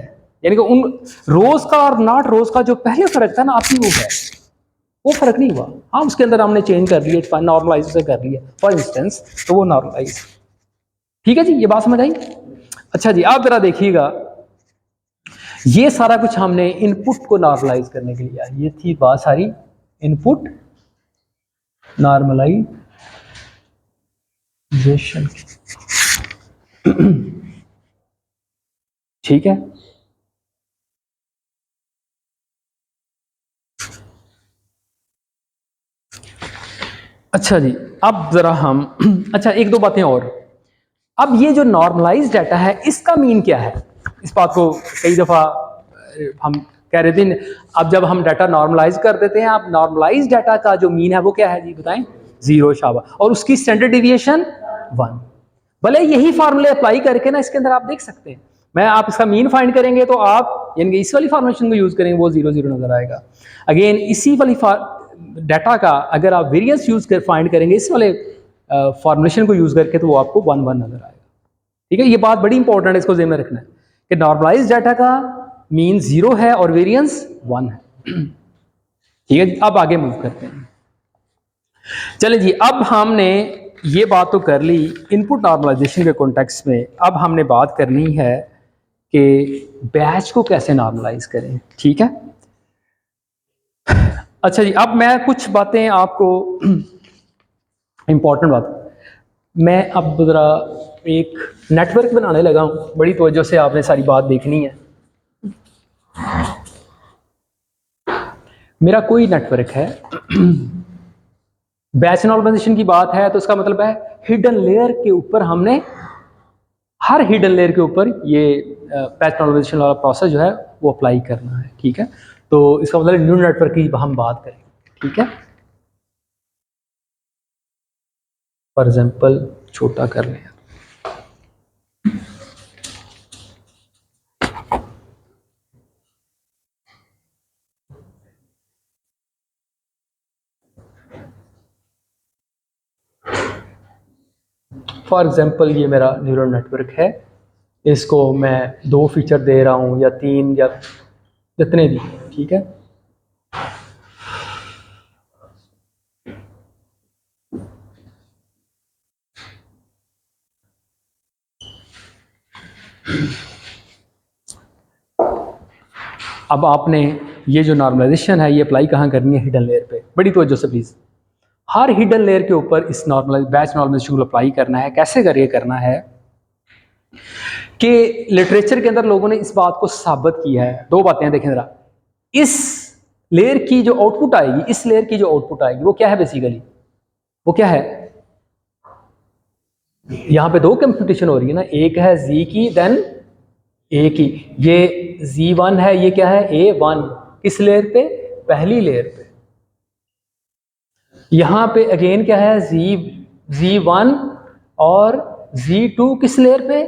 यानी कि उन रोज का और नॉट रोज का जो पहले फर्क था ना, अभी वो है, वो फर्क नहीं हुआ। हाँ, उसके अंदर हमने चेंज कर लिया, नॉर्मलाइज से कर लिया फॉर इंस्टेंस, तो वो नॉर्मलाइज, ठीक है जी। ये बात समझ आई? अच्छा जी, आप जरा देखिएगा, ये सारा कुछ हमने इनपुट को नॉर्मलाइज करने के लिए, ये थी बात सारी इनपुट नॉर्मलाइजेशन, ठीक है। अच्छा जी, अब जरा हम अच्छा एक दो बातें और। अब ये जो नॉर्मलाइज डाटा है इसका मीन क्या है? इस बात को कई दफ़ा हम कह रहे थे, अब जब हम डाटा नॉर्मलाइज कर देते हैं, अब नॉर्मलाइज डाटा का जो मीन है वो क्या है जी, बताएं? 0 शाबा, और उसकी स्टैंडर्ड डिविएशन 1। भले यही फार्मूले अप्लाई करके ना इसके अंदर आप देख सकते हैं, मैं आप इसका मीन फाइंड करेंगे तो आप यानी कि इस वाली फॉर्मेशन को यूज करेंगे, वो 0 0 नजर आएगा। अगेन इसी वाली डाटा का अगर आप वेरिएंस यूज कर फाइंड करेंगे इस वाले फॉर्मुलेशन को यूज करके, तो वो आपको 1 1 नजर आएगा, ठीक है। ये बात बड़ी इंपॉर्टेंट है, इसको ज़हन में रखना है कि नॉर्मलाइज डाटा का मीन 0 है और वेरिएंस 1 है, ठीक है। अब आगे मूव करते हैं। चलिए जी, अब हमने ये बात तो कर ली इनपुट नॉर्मलाइजेशन के कॉन्टेक्स्ट में, अब हमने बात करनी है कि बैच को कैसे नॉर्मलाइज करें, ठीक है। अच्छा जी, अब मैं कुछ बातें आपको इंपॉर्टेंट बात, मैं अब ज़रा एक नेटवर्क बनाने लगा हूँ, बड़ी तवज्जो से आपने सारी बात देखनी है। मेरा कोई नेटवर्क है, बैच नॉर्मलाइजेशन की बात है तो इसका मतलब है हिडन लेयर के ऊपर हमने, हर हिडन लेयर के ऊपर ये बैच नॉर्मलाइजेशन वाला प्रोसेस जो है वो अप्लाई करना है, ठीक है। तो इसका मतलब न्यू नेटवर्क की हम बात करेंगे, ठीक है। फॉर एग्जाम्पल छोटा कर लें, फॉर एग्जाम्पल ये मेरा न्यूरल नेटवर्क है, इसको मैं 2 फीचर दे रहा हूँ या 3 या जितने भी, ठीक है। अब आपने ये जो नॉर्मलाइजेशन है ये अप्लाई कहाँ करनी है? हिडन लेयर पे। बड़ी तवज्जो से प्लीज़, हर हिडन लेयर के ऊपर इस बैच नॉर्मलाइजेशन को अप्लाई करना है। कैसे करके करना है कि लिटरेचर के अंदर लोगों ने इस बात को साबित किया है। दो बातें हैं, देखें ज़रा। इस लेयर की जो आउटपुट आएगी, इस लेयर की जो आउटपुट आएगी वो क्या है बेसिकली? वो क्या है? यहाँ पे दो कंप्यूटेशन हो रही है ना, एक है जी की, देन ए की। ये Z1 है, ये क्या है? A1। किस लेयर पे? पहली लेयर पे। यहाँ पे अगेन क्या है? Z1 और Z2 किस लेयर पे?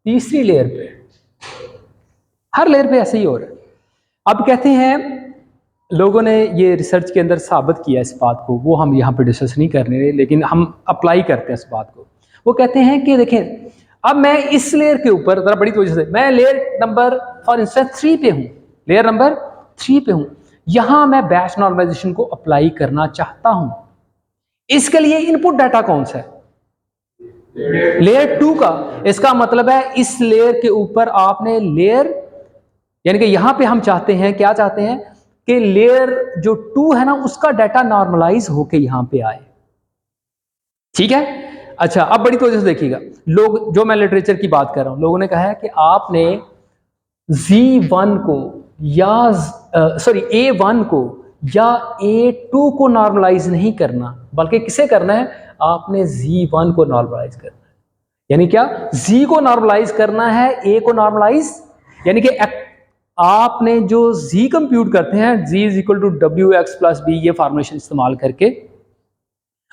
तीसरी लेयर पे। हर लेयर पे ऐसे ही हो रहा है। अब कहते हैं लोगों ने ये रिसर्च के अंदर साबित किया इस बात को, वो हम यहाँ पे डिस्कस नहीं करने रहे, लेकिन हम अप्लाई करते हैं इस बात को। वो कहते हैं कि देखें, अब मैं इस लेयर के ऊपर जरा बड़ी वजह से, मैं लेयर नंबर फॉर इंस्टेंस 3 पे हूँ, लेयर नंबर 3 पे हूँ। यहाँ मैं बैच नॉर्मलाइजेशन को अप्लाई करना चाहता हूँ। इसके लिए इनपुट डाटा कौन सा है? लेयर 2 का। इसका मतलब है इस लेयर के ऊपर आपने लेयर, यानी कि यहां पे हम चाहते हैं, क्या चाहते हैं कि लेयर जो 2 है ना उसका डाटा नॉर्मलाइज होके यहां पे आए। ठीक है? अच्छा, अब बड़ी तवज्जो से देखिएगा। लोग, जो मैं लिटरेचर की बात कर रहा हूं, लोगों ने कहा है कि आपने Z1 को या A1 को या A2 को नॉर्मलाइज नहीं करना, बल्कि किसे करना है? आपने Z1 को नॉर्मलाइज करना है। यानी क्या? Z को नॉर्मलाइज करना है, A को नॉर्मलाइज, यानी कि आपने जो Z कंप्यूट करते हैं, Z is equal to WX+B, ये फॉर्मुलेशन इस्तेमाल करके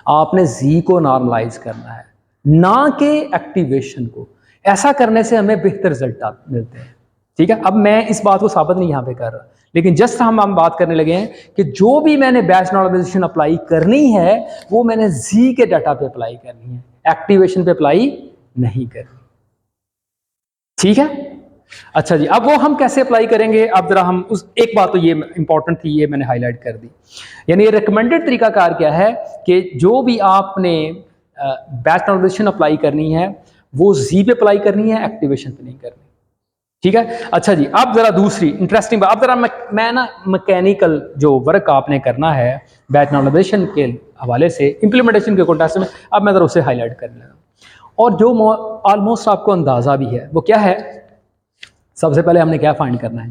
आपने Z को नॉर्मलाइज करना है, ना कि एक्टिवेशन को। ऐसा करने से हमें बेहतर रिजल्ट मिलते हैं। ठीक है? अब मैं इस बात को साबित नहीं यहाँ पे कर रहा, लेकिन जस्ट हम बात करने लगे हैं कि जो भी मैंने बैच नॉर्मलाइजेशन अप्लाई करनी है वो मैंने Z के डाटा पे अप्लाई करनी है, एक्टिवेशन पे अप्लाई नहीं करनी। ठीक है? अच्छा जी, अब वो हम कैसे अप्लाई करेंगे? अब जरा हम उस एक बात तो ये इंपॉर्टेंट थी, ये मैंने हाईलाइट कर दी। यानी ये रिकमेंडेड तरीकाकार क्या है कि जो भी आपने बैच नॉर्मलाइजेशन अप्लाई करनी है वो Z पे अप्लाई करनी है, एक्टिवेशन पे नहीं करनी। ठीक है? अच्छा जी, अब जरा दूसरी इंटरेस्टिंग बात, अब जरा मैं ना मैकेनिकल जो वर्क आपने करना है बैच नॉर्मलाइजेशन के हवाले से इम्प्लीमेंटेशन के कॉन्टेक्स्ट में, अब मैं जरा उसे हाईलाइट कर लूँगा। और जो ऑलमोस्ट आपको अंदाजा भी है वो क्या है? सबसे पहले हमने क्या फाइंड करना है?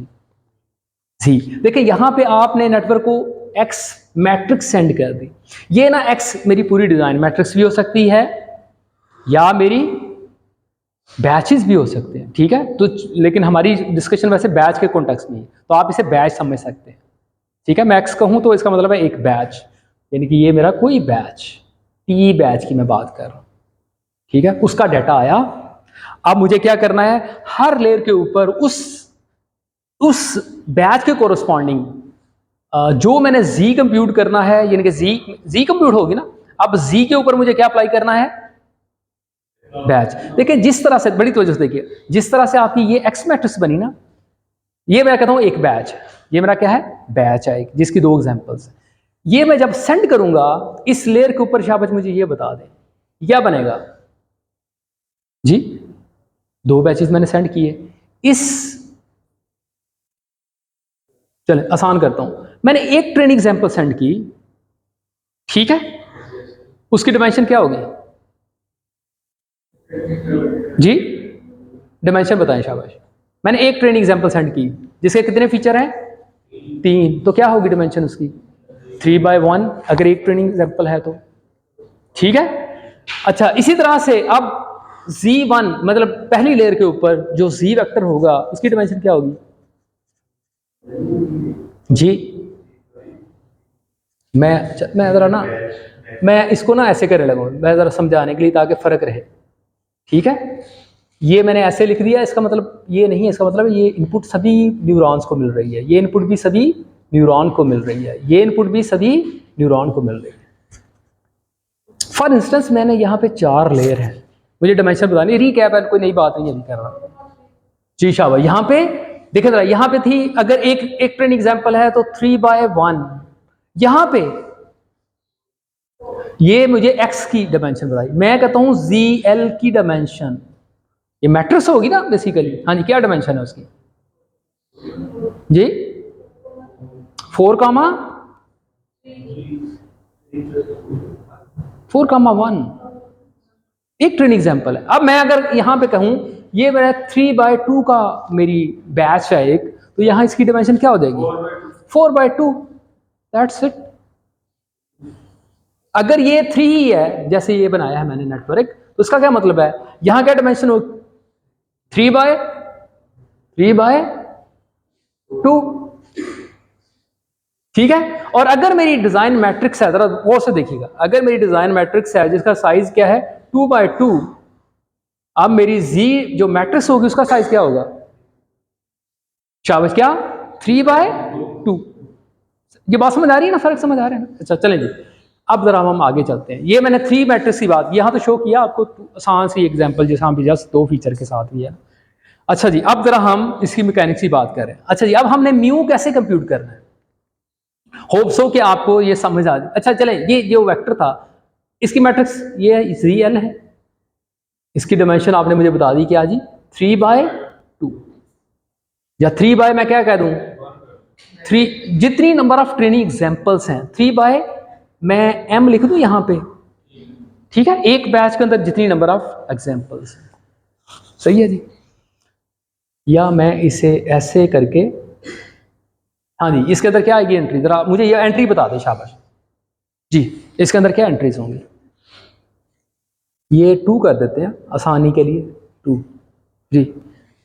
जी, देखिए यहां पे आपने नेटवर्क को एक्स मैट्रिक्स सेंड कर दी। ये ना एक्स मेरी पूरी डिजाइन मैट्रिक्स भी हो सकती है या मेरी बैचेस भी हो सकते हैं। ठीक है? तो लेकिन हमारी डिस्कशन वैसे बैच के कॉन्टेक्स्ट में, तो आप इसे बैच समझ सकते हैं। ठीक है? मैं एक्स कहूं तो इसका मतलब है एक बैच, यानी कि ये मेरा कोई बैच, टी बैच की मैं बात कर रहा हूं। ठीक है? उसका डाटा आया। अब मुझे क्या करना है? हर लेयर के ऊपर उस बैच के कोरस्पॉन्डिंग जो मैंने Z कंप्यूट करना है, यानी कि Z कंप्यूट होगी ना, अब Z के ऊपर मुझे क्या अप्लाई करना है? बैच। देखिए जिस तरह से, बड़ी तवज्जो से देखिए, जिस तरह से आपकी ये एक्स मैट्रिक्स बनी ना, ये मैं कहता हूं एक बैच, ये मेरा क्या है? बैच है, जिसकी दो एग्जांपल्स हैं। ये मैं जब सेंड करूंगा इस लेयर के ऊपर, शाबाश मुझे ये बता दें क्या बनेगा जी? दो बैचेस मैंने सेंड किए। इस, चले आसान करता हूं, मैंने एक ट्रेनिंग एग्जांपल सेंड की। ठीक है? उसकी डिमेंशन क्या होगी जी? डिमेंशन बताएं शाबाश। मैंने एक ट्रेनिंग एग्जांपल सेंड की जिसके कितने फीचर हैं? 3। तो क्या होगी डिमेंशन उसकी? 3/1 अगर एक ट्रेनिंग एग्जांपल है तो। ठीक है? अच्छा, इसी तरह से अब Z1 मतलब पहली लेयर के ऊपर जो Z वेक्टर होगा उसकी डिमेंशन क्या होगी जी? मैं जरा ना, मैं इसको ना ऐसे करने लगा, मैं जरा समझाने के लिए ताकि फर्क रहे। ठीक है? ये मैंने ऐसे लिख दिया, इसका मतलब ये नहीं है, इसका मतलब ये इनपुट सभी न्यूरॉन्स को मिल रही है, ये इनपुट भी सभी न्यूरॉन को मिल रही है, ये इनपुट भी सभी न्यूरॉन को मिल रही है। फॉर इंस्टेंस मैंने यहाँ पे 4 लेयर है, मुझे डायमेंशन बतानी, रीकैप है, कोई नई बात नहीं अभी कर रहा जी शाबाश। यहाँ पे देखे जरा, यहाँ पे थी, अगर एक ट्रेन एग्जाम्पल है तो 3/1, यहाँ पे ये मुझे x की डायमेंशन बताई, मैं कहता हूँ ZL की डायमेंशन, ये मैट्रिक्स होगी ना बेसिकली। हाँ जी, क्या डायमेंशन है उसकी जी? 4,1 एक ट्रेनिंग एग्जाम्पल है। अब मैं अगर यहाँ पे कहूँ ये मेरा 3/2 का मेरी बैच है एक, तो यहाँ इसकी डायमेंशन क्या हो जाएगी? 4/2। That's it. अगर ये 3 ही है, जैसे ये बनाया है मैंने नेटवर्क, तो इसका क्या मतलब है? यहाँ क्या डायमेंशन हो? 3/2। ठीक है। और अगर मेरी डिजाइन मैट्रिक्स है, जरा गौर से देखिएगा, अगर मेरी डिजाइन मैट्रिक्स है जिसका साइज क्या है 2/2, अब मेरी जी जो मैट्रिक्स होगी उसका साइज क्या होगा? शाबाश, क्या? 3/2। ये बात समझ आ रही है ना? फर्क समझ आ रहा है ना? अच्छा चलें जी, अब जरा हम आगे चलते हैं। ये मैंने 3 मैट्रिक्स की बात यहाँ तो शो किया आपको, आसान सी एग्जाम्पल जैसा हम जस्ट 2 फीचर के साथ भी है। अच्छा जी, अब जरा हम इसकी मैकेनिक्स की बात करें। अच्छा जी, अब हमने म्यू कैसे कंप्यूट करना है? होप सो कि आपको ये समझ आ जाए। अच्छा चलें, ये जो वेक्टर था इसकी मैट्रिक्स ये ZL है, इसकी डायमेंशन आपने मुझे बता दी क्या जी? 3/2 या 3 बाय मैं क्या कह दूं 3, जितनी नंबर ऑफ ट्रेनिंग एग्जाम्पल्स हैं 3 बाय मैं m लिख दूं यहाँ पे, ठीक है? एक बैच के अंदर जितनी नंबर ऑफ एग्जाम्पल्स, सही है जी? या मैं इसे ऐसे करके, हाँ जी, इसके अंदर क्या आएगी एंट्री? जरा मुझे ये एंट्री बता दें, शाबाश जी। इसके अंदर क्या एंट्रीज होंगी? ये 2 कर देते हैं आसानी के लिए, 2 जी।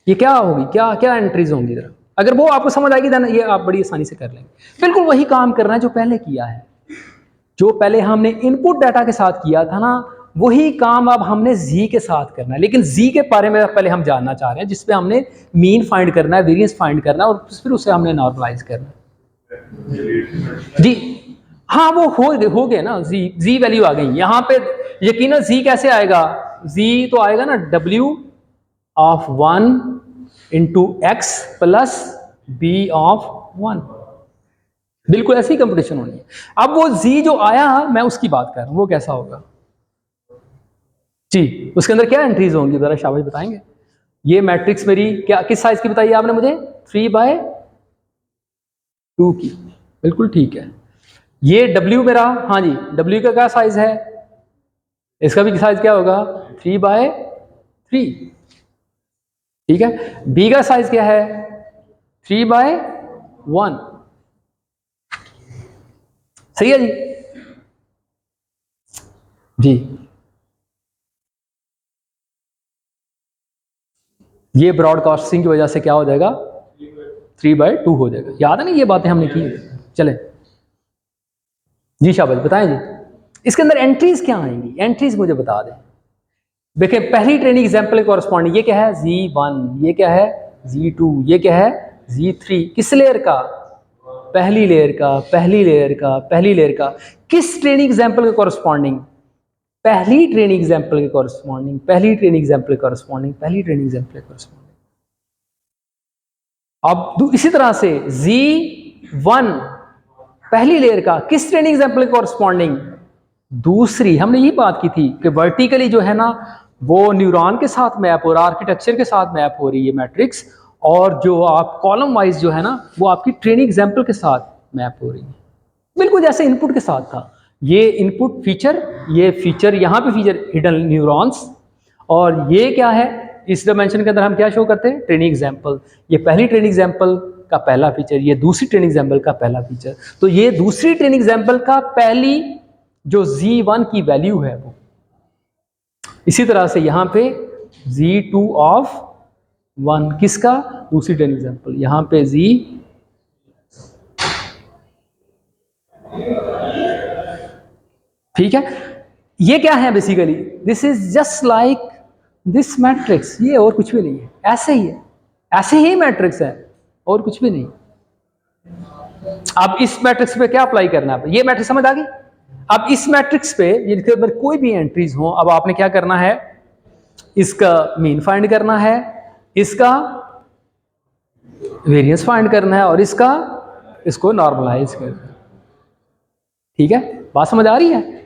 ये क्या होगी, क्या क्या एंट्रीज होंगी? जरा अगर वो आपको समझ आएगी देन ये आप बड़ी आसानी से कर लेंगे। बिल्कुल वही काम करना है जो पहले किया है, जो पहले हमने इनपुट डाटा के साथ किया था ना, वही काम अब हमने जी के साथ करना है। लेकिन जी के बारे में पहले हम जानना चाह रहे हैं, जिसपे हमने मीन फाइंड करना है, वेरिएंस फाइंड करना है, और फिर उसे हमने नॉर्मलाइज करना है जी। हाँ वो हो गए ना, जी वैल्यू आ गई यहाँ पे। यकीनन जी कैसे आएगा? जी तो आएगा ना W(1) × X + B(1). बिल्कुल ऐसी ही कंपटीशन होनी है। अब वो जी जो आया मैं उसकी बात कर रहा हूँ, वो कैसा होगा जी? उसके अंदर क्या एंट्रीज होंगी जरा शाबाश बताएंगे? ये मैट्रिक्स मेरी क्या किस साइज की बताई आपने मुझे? 3/2 की, बिल्कुल ठीक है। ये W मेरा, हाँ जी, W का क्या साइज है? इसका भी साइज क्या होगा? 3/3, ठीक है। B का साइज क्या है? 3/1, सही है जी? जी ये ब्रॉडकास्टिंग की वजह से क्या हो जाएगा? 3/2 हो जाएगा। याद है ना ये बातें हमने की? चले जी, शाबाश बताएं जी। इसके अंदर एंट्रीज क्या आएंगी? एंट्रीज मुझे बता दें। देखिए पहली ट्रेनिंग एग्जाम्पल के कॉरस्पॉन्डिंग ये क्या है? Z1, ये क्या है? Z2, ये क्या है? Z3। किस लेयर का? पहली लेयर का, पहली लेयर का, पहली लेयर का। किस ट्रेनिंग एग्जाम्पल के कॉरस्पॉन्डिंग? पहली ट्रेनिंग एग्जाम्पल के कॉरस्पॉन्डिंग, पहली ट्रेनिंग एग्जाम्पल के कॉरस्पॉन्डिंग, पहली ट्रेनिंग एग्जाम्पल के कॉरस्पॉन्डिंग। अब इसी तरह से Z1 पहली लेयर का किस ट्रेनिंग एग्जाम्पल के कॉरस्पॉन्डिंग? दूसरी। हमने यही बात की थी कि वर्टिकली जो है ना वो न्यूरॉन के साथ मैप हो रहा है, आर्किटेक्चर के साथ मैप हो रही है मैट्रिक्स, और जो आप कॉलम वाइज जो है ना वो आपकी ट्रेनिंग एग्जाम्पल के साथ मैप हो रही है, बिल्कुल जैसे इनपुट के साथ था। ये इनपुट फीचर, ये फीचर, यहाँ पे फीचर हिडन न्यूरॉन्स, और ये क्या है? इस डायमेंशन के अंदर हम क्या शो करते हैं? Training example. ये पहली ट्रेनिंग एग्जाम्पल का पहला फीचर, ये दूसरी ट्रेनिंग एग्जाम्पल का पहला फीचर। तो ये दूसरी ट्रेनिंग एग्जाम्पल का पहली जो Z1 की वैल्यू है वो। इसी तरह से यहाँ पे Z2(1) किसका? दूसरी ट्रेनिंग एग्जाम्पल। यहाँ पे Z, ठीक है। ये क्या है basically? This is just like this matrix, ये और कुछ भी नहीं है, ऐसे ही है, ऐसे ही मैट्रिक्स है और कुछ भी नहीं। अब इस मैट्रिक्स पे क्या अप्लाई करना है? ये मैट्रिक्स समझ आ गई? अब इस मैट्रिक्स पे जिनके अंदर कोई भी एंट्रीज हो, अब आपने क्या करना है? इसका मीन फाइंड करना है, इसका वेरिएंस फाइंड करना है, और इसको नॉर्मलाइज करना है। ठीक है, बात समझ आ रही है?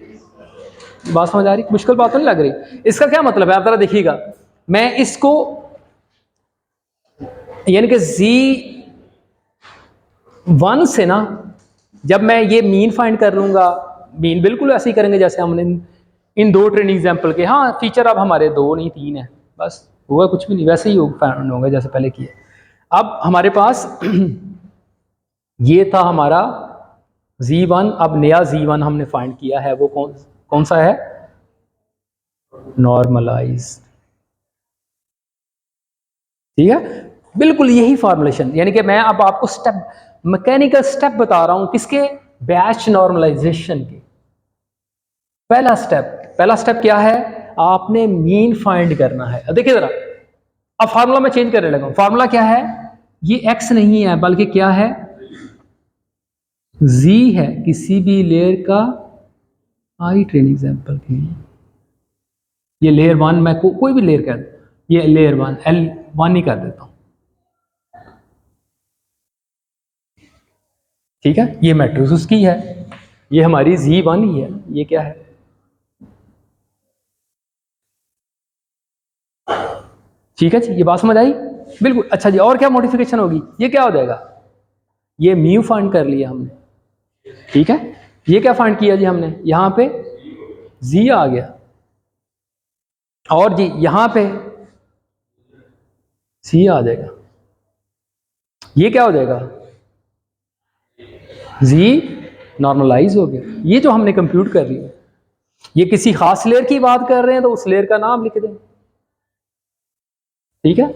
बात समझ आ रही? मुश्किल बात तो नहीं लग रही? इसका क्या मतलब है आप जरा देखिएगा। मैं इसको यानी कि Z1 से ना, जब मैं ये मीन फाइंड कर लूँगा, मीन बिल्कुल ऐसे ही करेंगे जैसे हमने इन दो ट्रेनिंग एग्जाम्पल के। हाँ, फीचर अब हमारे 2 नहीं 3 है, बस हुआ कुछ भी नहीं, वैसे ही फाइंड होंगे जैसे पहले किए। अब हमारे पास ये था हमारा Z1, अब नया Z1 हमने फाइंड किया है, वो कौन सा है? नॉर्मलाइज। ठीक है, बिल्कुल यही फॉर्मुलेशन, यानी कि मैं अब आपको स्टेप, मैकेनिकल स्टेप बता रहा हूं किसके? बैच नॉर्मलाइजेशन के। पहला स्टेप क्या है? आपने मीन फाइंड करना है। देखिए जरा, अब फार्मूला मैं चेंज करने लगा हूं। फार्मूला क्या है? ये x नहीं है, बल्कि क्या है? z है, किसी भी लेयर का आई ट्रेनिंग एग्जांपल के लिए। ये लेयर 1 मैं कोई भी लेयर कह दूं, ये लेयर 1 L1 ही कर देता हूं। ठीक है, ये मैट्रिक्स उसकी है, ये हमारी Z1 ही है। ये क्या है? ठीक है जी, ये बात समझ आई? बिल्कुल। अच्छा जी, और क्या मॉडिफिकेशन होगी? ये क्या हो जाएगा? ये म्यू फाइंड कर लिया हमने। ठीक है, ये क्या फाइंड किया जी हमने? यहां पे Z आ गया, और जी यहां पे C आ जाएगा। ये क्या हो जाएगा? Z नॉर्मलाइज हो गया। ये जो हमने कंप्यूट कर लिया, ये किसी खास लेयर की बात कर रहे हैं तो उस लेयर का नाम लिख दें। ठीक है,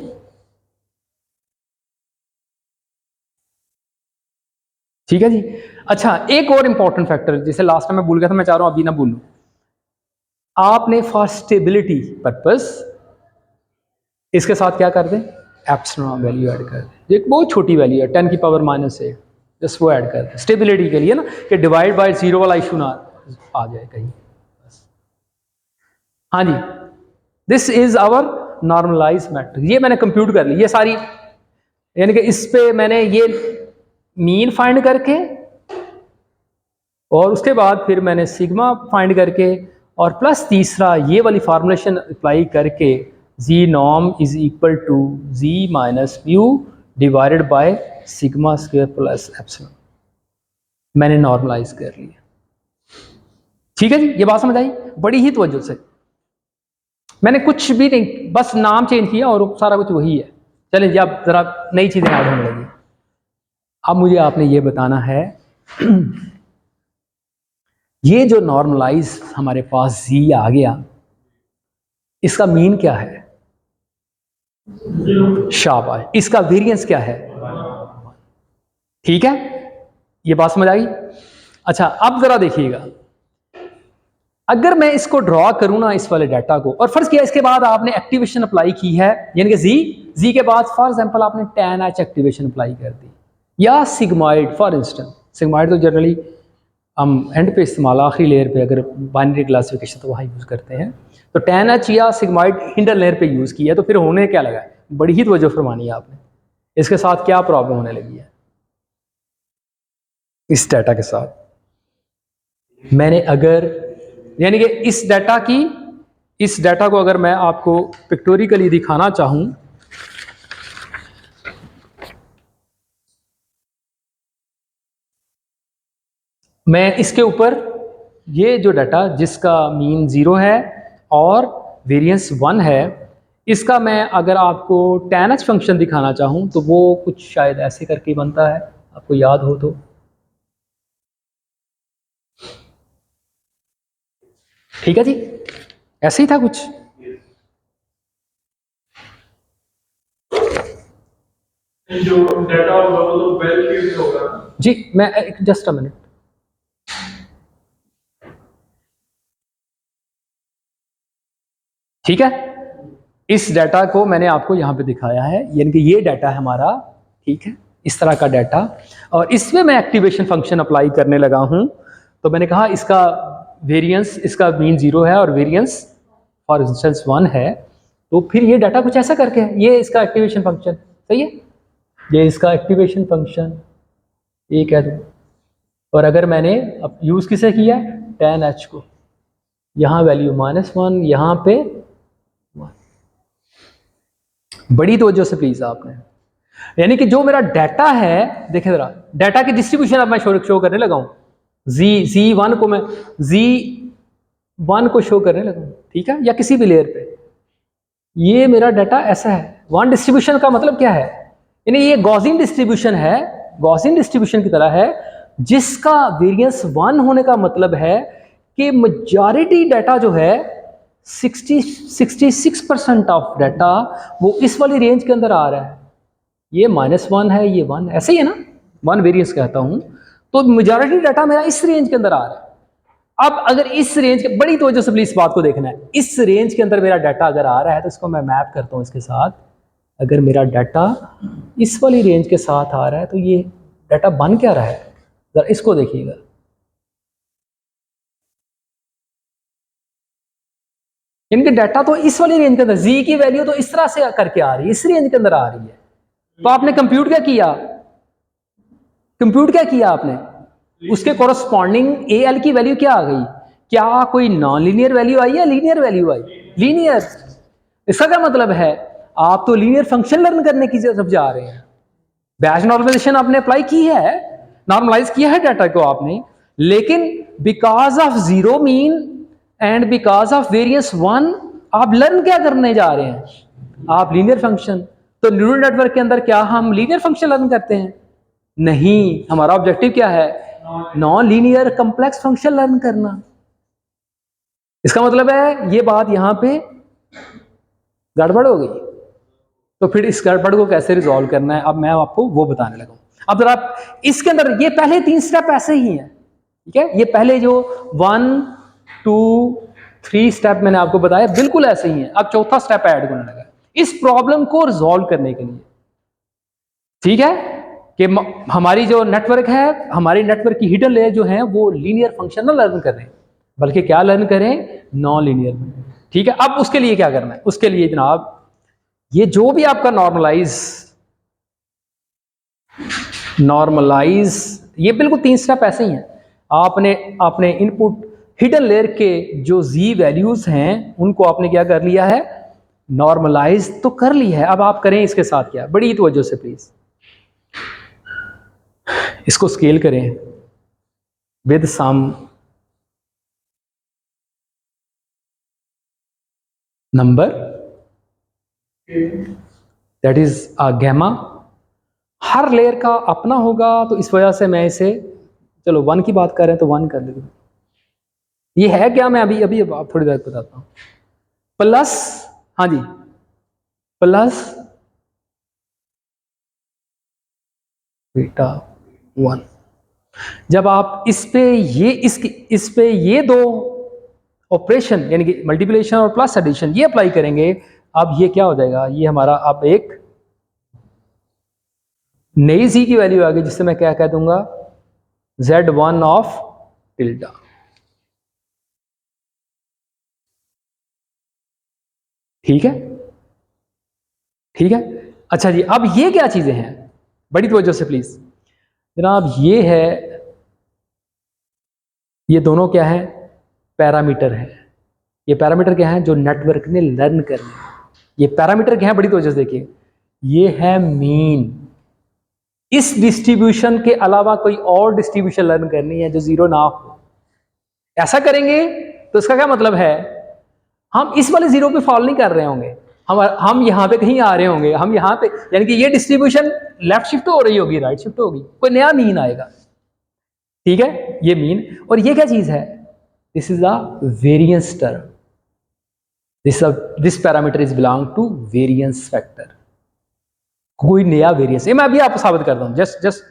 ठीक है जी। अच्छा, एक और इंपॉर्टेंट फैक्टर जिसे लास्ट टाइम मैं भूल गया था, मैं चाह रहा हूं अभी ना भूलूं। आपने फॉर स्टेबिलिटी पर्पस इसके साथ क्या कर दें? एप्सिलॉन वैल्यू ऐड कर दें। एक बहुत छोटी वैल्यू है, 10 की पावर -8, जस्ट वो ऐड कर दें स्टेबिलिटी के लिए ना, कि डिवाइड बाय 0 वाला इशू ना आ जाए कहीं। हाँ जी, this is our normalize matrix. ये मैंने कंप्यूट कर ली ये सारी, यानी कि इस पे मैंने ये मीन फाइंड करके, और उसके बाद फिर मैंने सिग्मा फाइंड करके, और प्लस तीसरा ये वाली फॉर्मुलेशन अप्लाई करके, z norm is equal to z minus mu divided by sigma square plus epsilon, मैंने नॉर्मलाइज कर लिया। ठीक है जी, ये बात समझ आई? बड़ी ही तवज्जो से, मैंने कुछ भी नहीं, बस नाम चेंज किया और सारा कुछ वही है। चलिए जी, अब जरा नई चीजें ऐड होने लगी। अब मुझे आपने ये बताना है ये जो नॉर्मलाइज हमारे पास जी आ गया, इसका मीन क्या है? शाबाश। इसका वेरिएंस क्या है? ठीक है, ये बात समझ आई? अच्छा, अब जरा देखिएगा, अगर मैं इसको ड्रॉ करूं ना इस वाले डाटा को, और फर्ज किया इसके बाद आपने एक्टिवेशन अप्लाई की है, यानी कि जी के बाद फॉर एग्जांपल आपने tan H एक्टिवेशन अप्लाई कर दी, या सिग्मॉइड फॉर इंस्टेंस। सिग्मॉइड तो जनरली हम एंड पे इस्तेमाल, आखिरी लेयर पे अगर बाइनरी क्लासिफिकेशन तो वहाँ यूज़ करते हैं, तो tan H या सिग्मॉइड हिंडर लेयर पे यूज़ किया, तो फिर होने क्या लगा है? बड़ी ही तवज्जो फरमानी है आपने। इसके साथ क्या प्रॉब्लम होने लगी है? इस डाटा के साथ मैंने अगर, यानी कि इस डाटा को अगर मैं आपको पिक्टोरिकली दिखाना चाहूं, मैं इसके ऊपर ये जो डाटा जिसका मीन 0 है और वेरिएंस 1 है, इसका मैं अगर आपको tan H फंक्शन दिखाना चाहूं तो वो कुछ शायद ऐसे करके बनता है, आपको याद हो तो। ठीक है जी, ऐसे ही था कुछ। जो डाटा होगा वो तो वेल फील्ड होगा जी। मैं जस्ट अ मिनट, ठीक है, इस डाटा को मैंने आपको यहाँ पे दिखाया है, यानी कि ये डाटा है हमारा। ठीक है, इस तरह का डाटा, और इसमें मैं एक्टिवेशन फंक्शन अप्लाई करने लगा हूँ। तो मैंने कहा इसका वेरिएंस, इसका मीन 0 है और वेरिएंस फॉर इंस्टेंस 1 है, तो फिर ये डाटा कुछ ऐसा करके है, ये इसका एक्टिवेशन फंक्शन। सही है, ये इसका एक्टिवेशन फंक्शन, ये कह दूँ। और अगर मैंने अब यूज़ किसे किया? tan H को, यहाँ वैल्यू -1, यहाँ पे 1। बड़ी तवज्जो से प्लीज आपने, यानी कि जो मेरा डाटा है, देखें जरा डाटा की डिस्ट्रीब्यूशन अब मैं शो करने लगा हूं, Z1 को मैं Z1 को शो करने लगा हूं, ठीक है, या किसी भी लेयर पे। ये मेरा डाटा ऐसा है। वन डिस्ट्रीब्यूशन का मतलब क्या है, यानी ये गॉसियन डिस्ट्रीब्यूशन है, गॉसियन डिस्ट्रीब्यूशन की तरह है, जिसका वेरिएंस 1 होने का मतलब है कि मेजॉरिटी डाटा जो है 66% ऑफ डाटा वो इस वाली रेंज के अंदर आ रहा है। ये -1 है, ये 1, ऐसे ही है ना, 1 वेरिएंस कहता हूं, तो मेजॉरिटी डाटा मेरा इस रेंज के अंदर आ रहा है। अब अगर इस रेंज के, बड़ी तवज्जो से प्लीज बात को देखना है, इस रेंज के अंदर मेरा डाटा अगर आ रहा है तो इसको मैं मैप करता हूं इसके साथ। अगर मेरा डाटा इस वाली रेंज के साथ आ रहा है तो ये डाटा बन क्या रहा है, जरा इसको देखिएगा। इनके डाटा तो इस वाली रेंज के अंदर, जी की वैल्यू तो इस तरह से करके आ रही है, इस रेंज के अंदर आ रही है। तो आपने कंप्यूट क्या किया, कंप्यूट क्या किया आपने, उसके कॉरस्पॉन्डिंग ए एल की वैल्यू क्या आ गई, क्या कोई नॉन लीनियर वैल्यू आई या लीनियर वैल्यू आई, लीनियर। इसका क्या मतलब है, आप तो लीनियर फंक्शन लर्न करने की तरफ जा रहे हैं। बैच नॉर्मलाइजेशन आपने अप्लाई की है, नॉर्मलाइज किया है डाटा को आपने, लेकिन because of zero mean and because of variance 1 आप लर्न क्या करने जा रहे हैं, आप लीनियर फंक्शन। तो न्यूरल नेटवर्क के अंदर क्या हम लीनियर फंक्शन लर्न करते हैं, नहीं, हमारा ऑब्जेक्टिव क्या है, non linear complex function learn करना। इसका मतलब है ये बात यहां पे गड़बड़ हो गई। तो फिर इस गड़बड़ को कैसे रिजॉल्व करना है, अब मैं आपको वो बताने लगा हूं। अब जरा आप इसके अंदर, ये पहले 3 स्टेप ऐसे ही हैं, ठीक है, ये पहले जो 1 2 3 स्टेप मैंने आपको बताया बिल्कुल ऐसे ही हैं। अब चौथा स्टेप ऐड करने लगा इस प्रॉब्लम को रिजॉल्व करने के लिए, ठीक है, कि हमारी जो नेटवर्क है, हमारी नेटवर्क की हिडन लेयर जो है वो लीनियर फंक्शन ना लर्न करें, बल्कि क्या लर्न करें, नॉन लीनियर, ठीक है। अब उसके लिए क्या करना है, उसके लिए जनाब ये जो भी आपका नॉर्मलाइज ये बिल्कुल 3 स्टेप ऐसे ही हैं। आपने इनपुट हिडन लेयर के जो जी वैल्यूज हैं उनको आपने क्या कर लिया है, नॉर्मलाइज तो कर लिया है। अब आप करें इसके साथ क्या, बड़ी तवज्जो से प्लीज इसको स्केल करें with some number, that is a gamma. हर लेयर का अपना होगा, तो इस वजह से मैं इसे, चलो 1 की बात कर रहे हैं तो 1 कर लेते हैं। ये है क्या, मैं अभी अभी आप थोड़ी देर बताता हूं। प्लस, हाँ जी, प्लस बीटा 1। जब आप इस पे ये दो ऑपरेशन यानी कि मल्टीप्लिकेशन और प्लस एडिशन ये अप्लाई करेंगे, अब ये क्या हो जाएगा, ये हमारा अब एक नई जी की वैल्यू आ गई, जिससे मैं क्या कह दूंगा, Z1 ऑफ टिल्डा। ठीक है, ठीक है। अच्छा जी, अब ये क्या चीजें हैं, बड़ी तवज्जो से प्लीज जनाब, ये है, ये दोनों क्या है, पैरामीटर है। ये पैरामीटर क्या है जो नेटवर्क ने लर्न करने, ये पैरामीटर क्या है, बड़ी तवज्जो से देखिए, ये है मीन। इस डिस्ट्रीब्यूशन के अलावा कोई और डिस्ट्रीब्यूशन लर्न करनी है जो जीरो ना हो। ऐसा करेंगे तो इसका क्या मतलब है, हम इस वाले जीरो पे फॉल नहीं कर रहे होंगे, हम यहाँ पे कहीं आ रहे होंगे, हम यहाँ पे, यानी कि ये डिस्ट्रीब्यूशन लेफ्ट शिफ्ट हो रही होगी, राइट शिफ्ट होगी, कोई नया मीन आएगा, ठीक है, ये मीन। और ये क्या चीज है, this is a variance term, this parameter is belong to variance factor, कोई नया वेरिएंस। ये मैं अभी आपको साबित करता हूं, just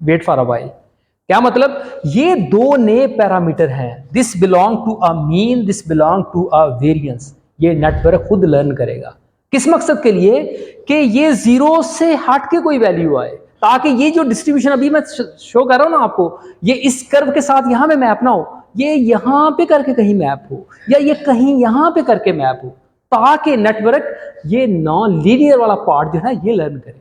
wait for a while. क्या मतलब, ये दो नए पैरामीटर हैं, this belong to a mean, this belong to a variance. ये नेटवर्क खुद लर्न करेगा, किस मकसद के लिए, कि ये जीरो से हट के कोई वैल्यू आए, ताकि ये जो डिस्ट्रीब्यूशन अभी मैं शो कर रहा हूं ना आपको, ये इस कर्व के साथ यहां पे मैप ना हो, ये यहां पे करके कहीं मैप हो, या ये कहीं यहां पे करके मैप हो, ताकि नेटवर्क ये नॉन लीनियर वाला पार्ट जो है ये लर्न करे।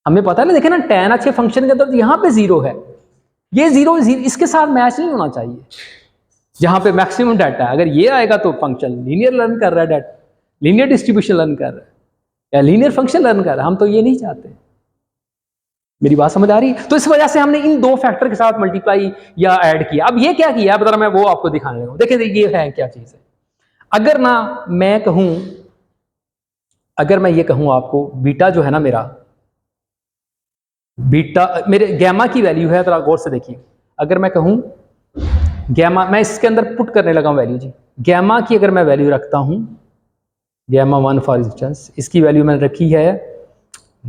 हमें पता है ना, देखे ना, tan अच्छे फंक्शन के अंदर यहां पे जीरो है, ये जीरो इसके साथ मैच नहीं होना चाहिए, जहां पे मैक्सिमम डाटा है। अगर ये आएगा तो फंक्शन लीनियर लर्न कर रहा है डाटा, लीनियर डिस्ट्रीब्यूशन लर्न कर रहा है या लीनियर फंक्शन लर्न कर रहा है। हम तो ये नहीं चाहते। मेरी बात समझ आ रही है? तो इस वजह से हमने इन दो फैक्टर के साथ मल्टीप्लाई या ऐड किया। अब ये क्या किया बता, मैं वो आपको दिखाने लगा। देखिए ये है क्या चीज है। अगर ना मैं कहूं, अगर मैं ये कहूं आपको बीटा जो है ना मेरा, बीटा मेरे गैमा की वैल्यू है, तो गौर से देखिए। अगर मैं कहूं गैमा, मैं इसके अंदर पुट करने लगा वैल्यू जी, गैमा की अगर मैं वैल्यू रखता हूं, गैमा 1 फॉर इंस्टेंस, इसकी वैल्यू मैंने रखी है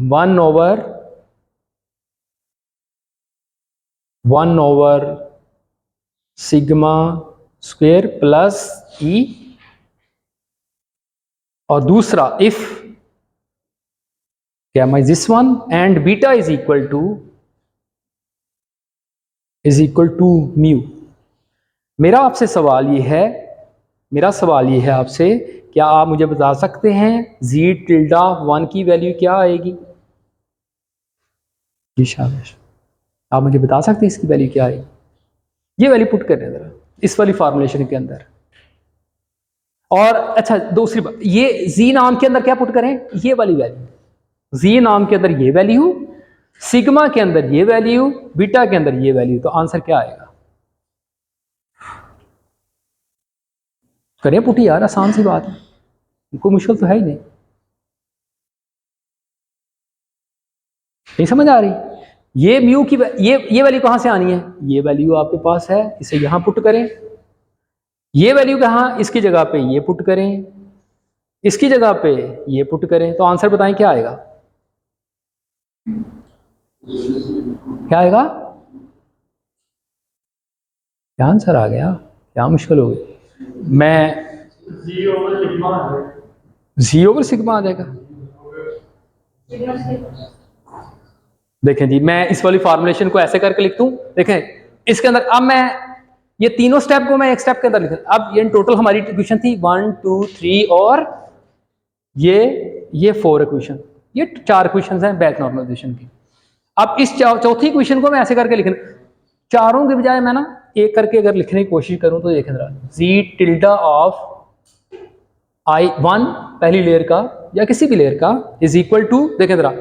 1/(1) सिग्मा स्क्वायर प्लस ई, और दूसरा if gamma is this one and beta is equal to mu. मेरा आपसे सवाल ये है, आपसे, क्या आप मुझे बता सकते हैं z∆1 की वैल्यू क्या आएगी? जी शाबाश, आप मुझे बता सकते हैं इसकी वैल्यू क्या आएगी? ये वैल्यू पुट करने जरा इस वाली फॉर्मुलेशन के अंदर। और अच्छा दूसरी बात, ये z नाम के अंदर क्या पुट करें? ये वाली वैल्यू, z नाम के अंदर ये वैल्यू, सिग्मा के अंदर ये वैल्यू, बीटा के अंदर ये वैल्यू, तो आंसर क्या आएगा? करें पुटी यार, आसान सी बात है, कोई मुश्किल तो है ही नहीं। नहीं समझ आ रही? ये म्यू की ये वैल्यू कहां से आनी है? ये वैल्यू आपके पास है, इसे यहां पुट करें। ये वैल्यू कहां? इसकी जगह पे ये पुट करें, इसकी जगह पे ये पुट करें, तो आंसर बताएं क्या आएगा? क्या आएगा? क्या आंसर आ गया? क्या मुश्किल हो गई? मैं जी ओवर सिग्मा आ जाएगा। देखें जी, मैं इस वाली फॉर्मुलेशन को ऐसे करके लिख दूं। देखें इसके अंदर, अब मैं ये तीनों स्टेप को मैं एक स्टेप के अंदर लिख, अब ये टोटल हमारी इक्वेशन थी 1 2 3 और ये 4 इक्वेशन, ये 4 इक्वेशन हैं बैक नॉर्मलाइजेशन की। अब इस चौथी इक्वेशन को मैं ऐसे करके लिखना, चारों के बजाय मैं ना एक करके अगर लिखने की कोशिश करूं तो देखें जरा, z∆ ऑफ I1 पहली लेयर का या किसी भी लेयर का इज इक्वल टू, देखें जरा,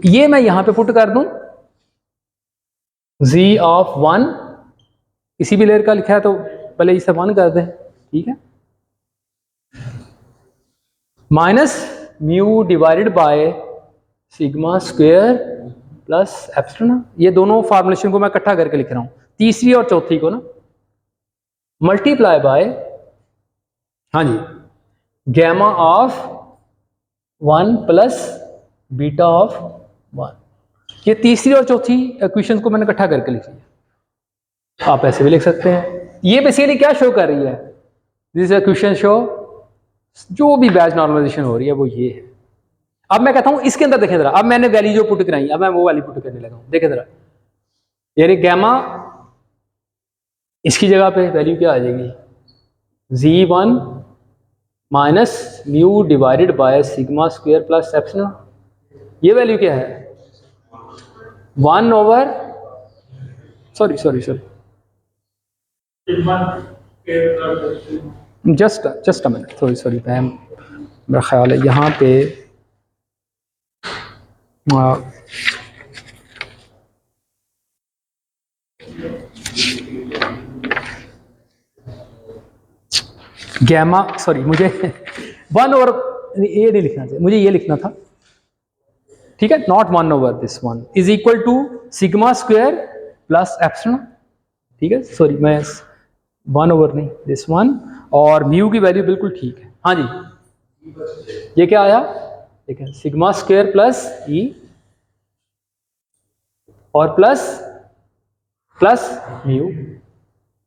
ये मैं यहां पे पुट कर दूं, z ऑफ 1 किसी भी लेयर का लिखा है तो पहले इसे 1 कर दें, ठीक है, minus mu divided by sigma square plus epsilon. ये दोनों फॉर्मुलेशन को मैं इकट्ठा करके लिख रहा हूं, तीसरी और चौथी को ना, मल्टीप्लाई बाय, हाँ जी, gamma of 1 plus beta of 1। ये तीसरी और चौथी इक्वेशन को मैंने इकट्ठा करके लिख लिया। आप ऐसे भी लिख सकते हैं। ये बेसिकली क्या शो कर रही है? दिस इक्वेशन शो जो भी बैच नॉर्मलाइजेशन हो रही है वो ये है। अब मैं कहता हूं इसके अंदर देखें जरा, अब मैंने वैल्यू जो पुट कराई, अब मैं वो वाली पुट करने लगा हूं। देखें जरा, यानी गैमा, इसकी जगह पे वैल्यू क्या आ जाएगी? z1 minus mu divided by sigma square plus epsilon. ये वैल्यू क्या है? 1 over, sorry just a minute, sorry ma'am, मेरा ख्याल है यहाँ पे गैमा, सॉरी मुझे 1 ओवर ये नहीं लिखना चाहिए, मुझे ये लिखना था, ठीक है, not 1 over this one is equal to sigma square plus epsilon, ठीक है, सॉरी मैं 1 ओवर नहीं, दिस वन, और म्यू की वैल्यू बिल्कुल ठीक है। हाँ जी, ये क्या आया? ठीक है, सिग्मा स्क्वायर प्लस ई और प्लस म्यू।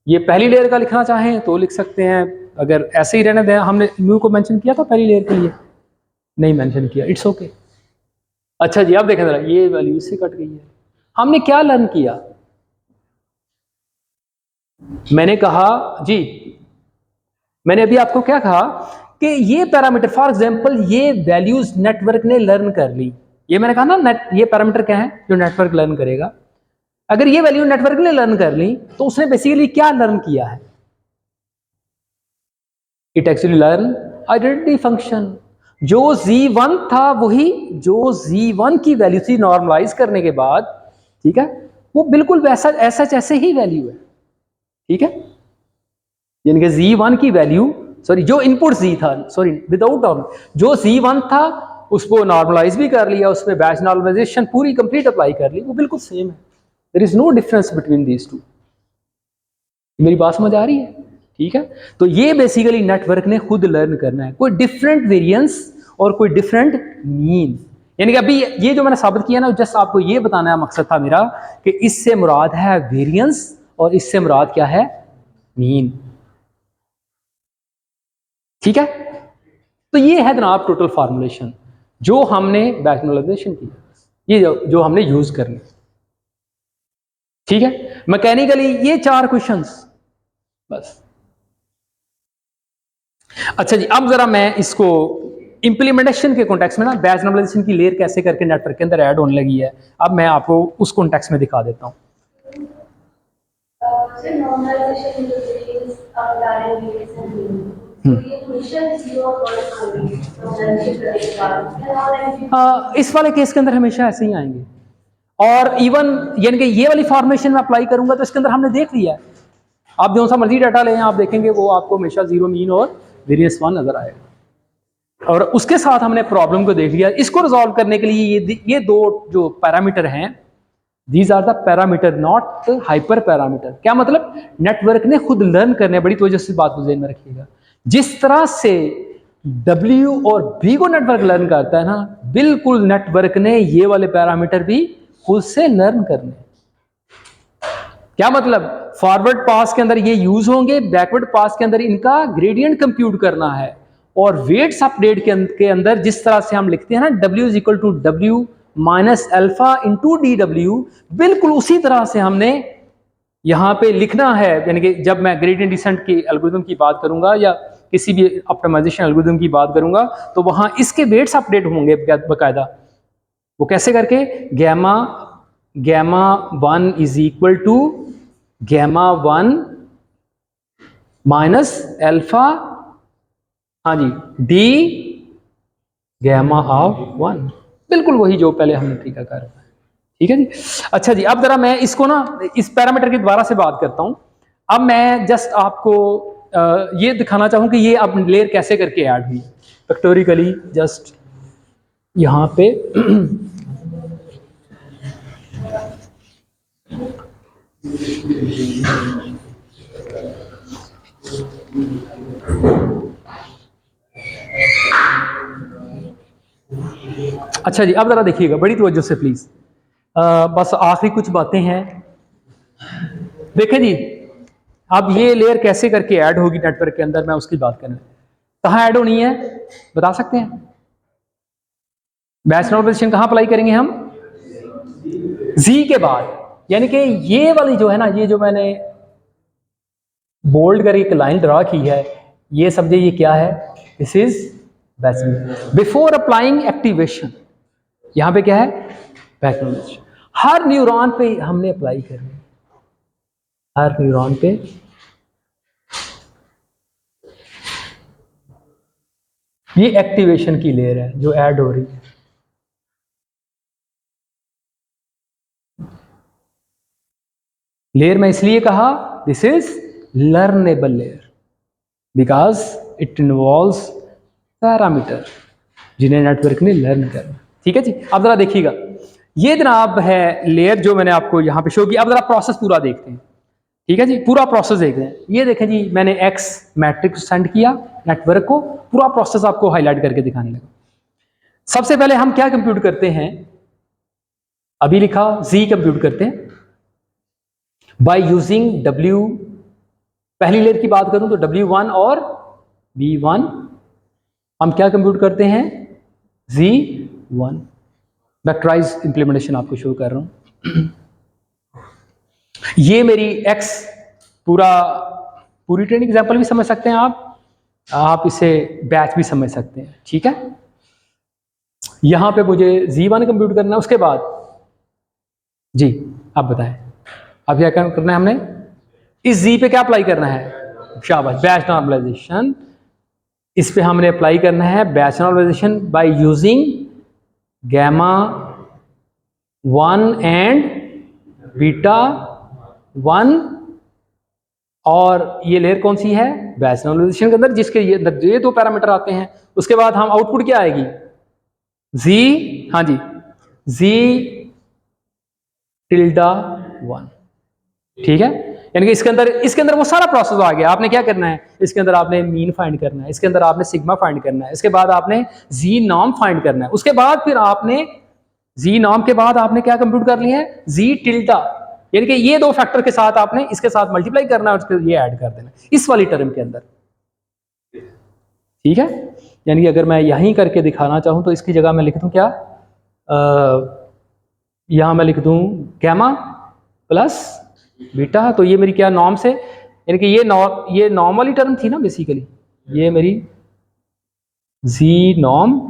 ये पहली लेयर का लिखना चाहें तो लिख सकते हैं, अगर ऐसे ही रहने दें, हमने म्यू को मेंशन किया था पहली लेयर के लिए, नहीं मेंशन किया, इट्स ओके। अच्छा जी, अब देखें जरा, ये वैल्यू इससे कट गई है। हमने क्या लर्न किया? मैंने कहा जी, मैंने अभी आपको क्या कहा कि ये पैरामीटर, फॉर एग्जांपल ये वैल्यूज नेटवर्क ने लर्न कर ली। ये मैंने कहा ना, ये पैरामीटर क्या है जो नेटवर्क लर्न करेगा। अगर ये वैल्यू नेटवर्क ने लर्न कर ली तो उसने बेसिकली क्या लर्न किया है? It actually learn identity function. जो z1 था वही जो z1 की वैल्यू थी नॉर्मलाइज करने के बाद, ठीक है, वो बिल्कुल वैसा ऐसा जैसे ही वैल्यू है, ठीक है। यानी कि z1 की वैल्यू, सॉरी जो इनपुट z था, सॉरी विदाउट नॉर्मल, जो z1 था उसको नॉर्मलाइज भी कर लिया, उसमें बैच नॉर्मलाइजेशन पूरी कंप्लीट अप्लाई कर ली, वो बिल्कुल सेम है। There is no difference between these two. मेरी बात समझ आ रही है? ठीक है। तो ये बेसिकली नेटवर्क ने खुद लर्न करना है, कोई डिफरेंट वेरिएंस और कोई डिफरेंट मीन। यानी कि अभी ये जो मैंने साबित किया ना, जस्ट आपको ये बताना मकसद था मेरा कि इससे मुराद है वेरिएंस और इससे मुराद क्या है, मीन। ठीक है। तो ये है जनाब टोटल फार्मूलेशन जो हमने बैच नॉर्मलाइजेशन की, ये जो हमने यूज करनी। ठीक है। मैकेनिकली ये 4 क्वेश्चंस बस। अच्छा जी, अब जरा मैं इसको इंप्लीमेंटेशन के कॉन्टेक्स्ट में ना, बैच नॉर्मलाइजेशन की लेयर कैसे करके नेटवर्क के अंदर ऐड होने लगी है, अब मैं आपको उस कॉन्टेक्स्ट में दिखा देता हूँ। इस वाले केस के अंदर हमेशा ऐसे ही आएंगे, और इवन यानी कि ये वाली फॉर्मेशन में अप्लाई करूंगा तो इसके अंदर हमने देख लिया है, आप जो सा मर्जी डाटा लें आप देखेंगे वो आपको हमेशा 0 मीन और वेरिएंस 1 नजर आएगा। और उसके साथ हमने प्रॉब्लम को देख लिया। इसको रिजॉल्व करने के लिए ये 2 जो पैरामीटर हैं, these are the parameter not hyper parameter. क्या मतलब, नेटवर्क ने खुद लर्न करने, बड़ी तवज्जो से बात को ध्यान में रखिएगा, जिस तरह से W और B को नेटवर्क लर्न करता है ना, बिल्कुल नेटवर्क ने ये वाले पैरामीटर भी खुद से लर्न करने। क्या मतलब, फॉरवर्ड पास के अंदर ये यूज होंगे, बैकवर्ड पास के अंदर इनका ग्रेडियंट कंप्यूट करना है, और वेट्स अपडेट के अंदर जिस तरह से हम लिखते हैं ना, W is equal to W minus alpha into DW, बिल्कुल उसी तरह से हमने यहां पे लिखना है। यानी कि जब मैं ग्रेडियंट डिसेंट के एल्गोरिथम की बात करूंगा या किसी भी ऑप्टिमाइजेशन एल्गोरिथम की बात करूंगा, तो वहां इसके वेट्स अपडेट होंगे बकायदा। वो कैसे करके, gamma 1 is equal to gamma 1 minus alpha, हाँ जी, डी गैमा ऑफ 1, बिल्कुल वही जो पहले हमने तरीका कर। ठीक है जी। अच्छा जी, अब जरा मैं इसको ना इस पैरामीटर की दोबारा से बात करता हूं। अब मैं जस्ट आपको ये दिखाना चाहूं कि ये अब लेयर कैसे करके ऐड हुई फैक्टोरिकली, जस्ट यहां पे अच्छा जी, अब जरा देखिएगा बड़ी तवज्जो से प्लीज, बस आखिरी कुछ बातें हैं। देखें जी, अब ये लेयर कैसे करके ऐड होगी नेटवर्क के अंदर, मैं उसकी बात करना। कहाँ ऐड होनी है बता सकते हैं? बैच नॉर्मलाइजेशन कहाँ अप्लाई करेंगे हम? जी के बाद। यानी कि ये वाली जो है ना, ये जो मैंने बोल्ड करके एक लाइन ड्रा की है, ये समझे ये क्या है, this is batch before applying activation. यहां पे क्या है, बैच नॉर्मलाइजेशन। हर न्यूरॉन पे हमने अप्लाई करनी है, हर न्यूरॉन पे ये एक्टिवेशन की लेयर है जो ऐड हो रही है। लेयर में इसलिए कहा this is learnable layer because it involves parameter जिन्हें नेटवर्क ने लर्न करना। ठीक है जी। अब जरा देखिएगा, ये जनाब है लेयर जो मैंने आपको यहां पे शो की। अब जरा प्रोसेस पूरा देखते हैं। ठीक है जी, पूरा प्रोसेस देखते हैं। ये देखें जी, मैंने X मैट्रिक्स सेंड किया नेटवर्क को, पूरा प्रोसेस आपको हाईलाइट करके दिखाने लगा। सबसे पहले हम क्या कंप्यूट करते हैं, अभी लिखा Z कंप्यूट करते हैं बाय यूजिंग W। पहली लेयर की बात करूं तो W1 और B1 हम क्या कंप्यूट करते हैं, Z1। वेक्टराइज इंप्लीमेंटेशन आपको शो कर रहा हूं। ये मेरी X पूरी ट्रेनिंग एग्जांपल भी समझ सकते हैं आप इसे बैच भी समझ सकते हैं। ठीक है, यहां पे मुझे Z1 कंप्यूट करना है। उसके बाद जी आप बताएं, अब क्या करना है हमने, इस Z पे क्या अप्लाई करना है, शाबाश, बैच नॉर्मलाइजेशन इस पे हमने अप्लाई करना है batch normalization by using gamma 1 and beta 1, और ये लेयर कौन सी है बैच नॉर्मलाइजेशन के अंदर, जिसके ये दो पैरामीटर आते हैं। उसके बाद हम आउटपुट क्या आएगी जी, हाँ जी, जी टिल्डा 1, ठीक है। यानी कि इसके अंदर वो सारा प्रोसेस आ गया। आपने क्या करना है, इसके अंदर आपने मीन फाइंड करना है, इसके अंदर आपने सिग्मा फाइंड करना है, इसके बाद आपने जी नॉर्म फाइंड करना है, उसके बाद फिर आपने जी नॉर्म के बाद आपने क्या कंप्यूट कर लिया है जी टिल्टा, यानी कि ये दो फैक्टर के साथ आपने इसके साथ मल्टीप्लाई करना है और ये ऐड कर देना इस वाली टर्म के अंदर, ठीक है। यानी कि अगर मैं यहीं करके दिखाना चाहूं तो इसकी जगह मैं लिख दूं क्या, यहां मैं लिख दूं गैमा प्लस बीटा, तो ये मेरी क्या नॉर्म से, यानी कि ये नॉर्म वाली टर्म थी ना बेसिकली, ये मेरी जी नॉर्म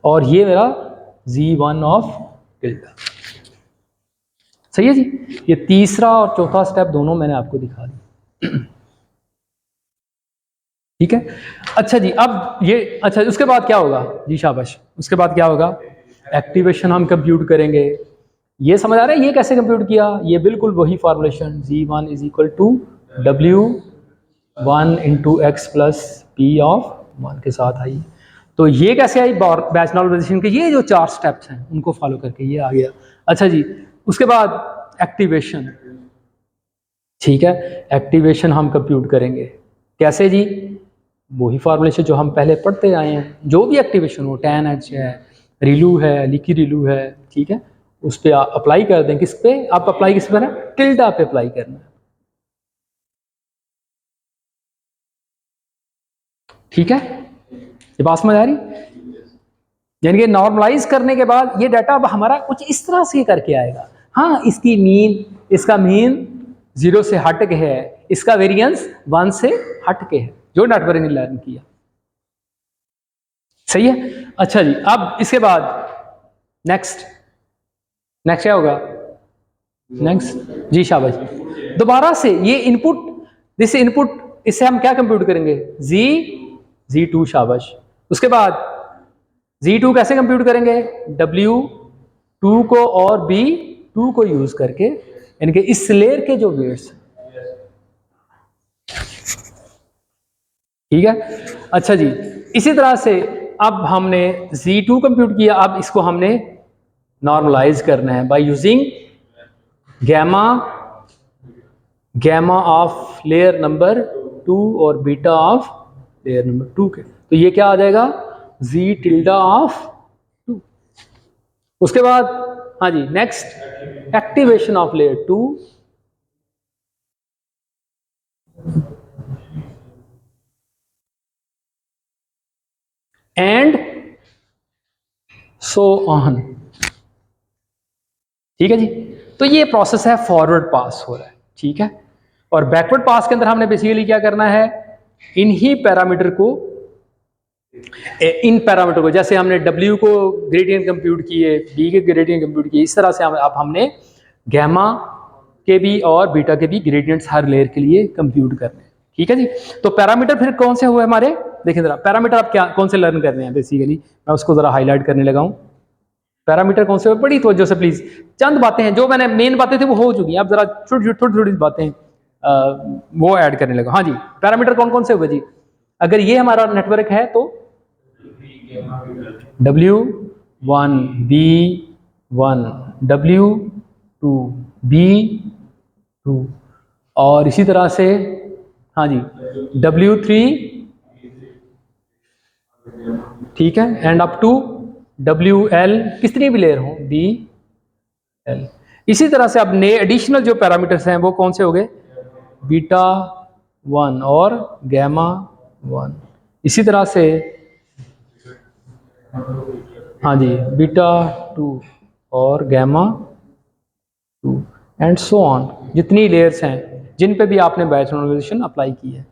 और ये मेरा जी1 ऑफ टिल्टा। सही है जी। ये तीसरा और चौथा स्टेप दोनों मैंने आपको दिखा दिया, ठीक है। अच्छा जी, अब ये अच्छा उसके बाद क्या होगा जी, शाबाश, उसके बाद क्या होगा, एक्टिवेशन हम कंप्यूट करेंगे। ये समझ आ रहा है ये कैसे कंप्यूट किया, ये बिल्कुल वही फॉर्मुलेशन जी1 is equal to W1 into X plus P of 1 के साथ आई। तो ये कैसे आई, बैच नॉर्मलाइजेशन के ये जो 4 स्टेप्स हैं उनको फॉलो करके ये आ गया। अच्छा जी, उसके बाद एक्टिवेशन, ठीक है। एक्टिवेशन हम कंप्यूट करेंगे कैसे जी, वही फॉर्मुलेशन जो हम पहले पढ़ते आए हैं, जो भी एक्टिवेशन हो, tan H है, रिलू है, लीकी रिलू है, ठीक है, उस पर आप अप्लाई कर दें। किस पे आप अप्लाई, किस पे ना, टिल्डा पे अप्लाई करना है, ठीक है। ये बात समझ आ रही, यानी कि नॉर्मलाइज करने के बाद ये डाटा अब हमारा कुछ इस तरह से करके आएगा। हाँ, इसकी मीन, इसका मीन 0 से हट के है, इसका वेरिएंस 1 से हट के है, जो नेटवर्क ने लर्न किया, सही है। अच्छा जी, अब इसके बाद नेक्स्ट क्या होगा, नेक्स्ट जी, शाबाश, दोबारा से ये इनपुट, दिस इनपुट, इससे हम क्या कंप्यूट करेंगे जी2, शाबाश। उसके बाद जी2 कैसे कंप्यूट करेंगे, W2 को और B2 को यूज करके, यानी कि इस लेयर के जो वेट्स, ठीक है। अच्छा जी, इसी तरह से अब हमने Z2 कंप्यूट किया, अब इसको हमने नॉर्मलाइज करना है by using gamma of layer number 2 और बीटा ऑफ लेयर नंबर 2 के, तो ये क्या आ जाएगा जी टिल्डा ऑफ 2। उसके बाद हाँ जी, next activation of layer 2, and so on, ठीक है जी। तो ये प्रोसेस है, फॉरवर्ड पास हो रहा है, ठीक है। और बैकवर्ड पास के अंदर हमने बेसिकली क्या करना है, इन पैरामीटर को, जैसे हमने W को ग्रेडियंट कंप्यूट किए, B के ग्रेडियंट कंप्यूट किए, इस तरह से अब हमने गैमा के भी और बीटा के भी ग्रेडियंट्स हर लेयर के लिए कंप्यूट करने हैं, ठीक है जी। तो पैरामीटर फिर कौन से हुए हमारे, देखें जरा, पैरामीटर आप क्या कौन से लर्न करने हैं बेसिकली, मैं उसको जरा हाईलाइट करने लगा हूं। पैरामीटर कौन से हुए, बड़ी तवज्जो से प्लीज, चंद बातें हैं, जो मैंने मेन बातें थी वो हो चुकी हैं, अब जरा छोटी छोटी बातें वो ऐड करने लगा। हाँ जी, पैरामीटर कौन कौन से हुए जी, अगर ये हमारा नेटवर्क है तो W1 B1, W2 B2, और इसी तरह से हाँ जी W3, ठीक है, एंड अप टू WL, कितनी भी लेयर हो BL। इसी तरह से अब नए एडिशनल जो पैरामीटर्स हैं वो कौन से हो गए, बीटा 1 और गैमा 1, इसी तरह से हाँ जी बीटा 2 और गैमा 2, एंड सो ऑन, जितनी लेयर्स हैं जिन पे भी आपने बैच नॉर्मलाइजेशन अप्लाई की है,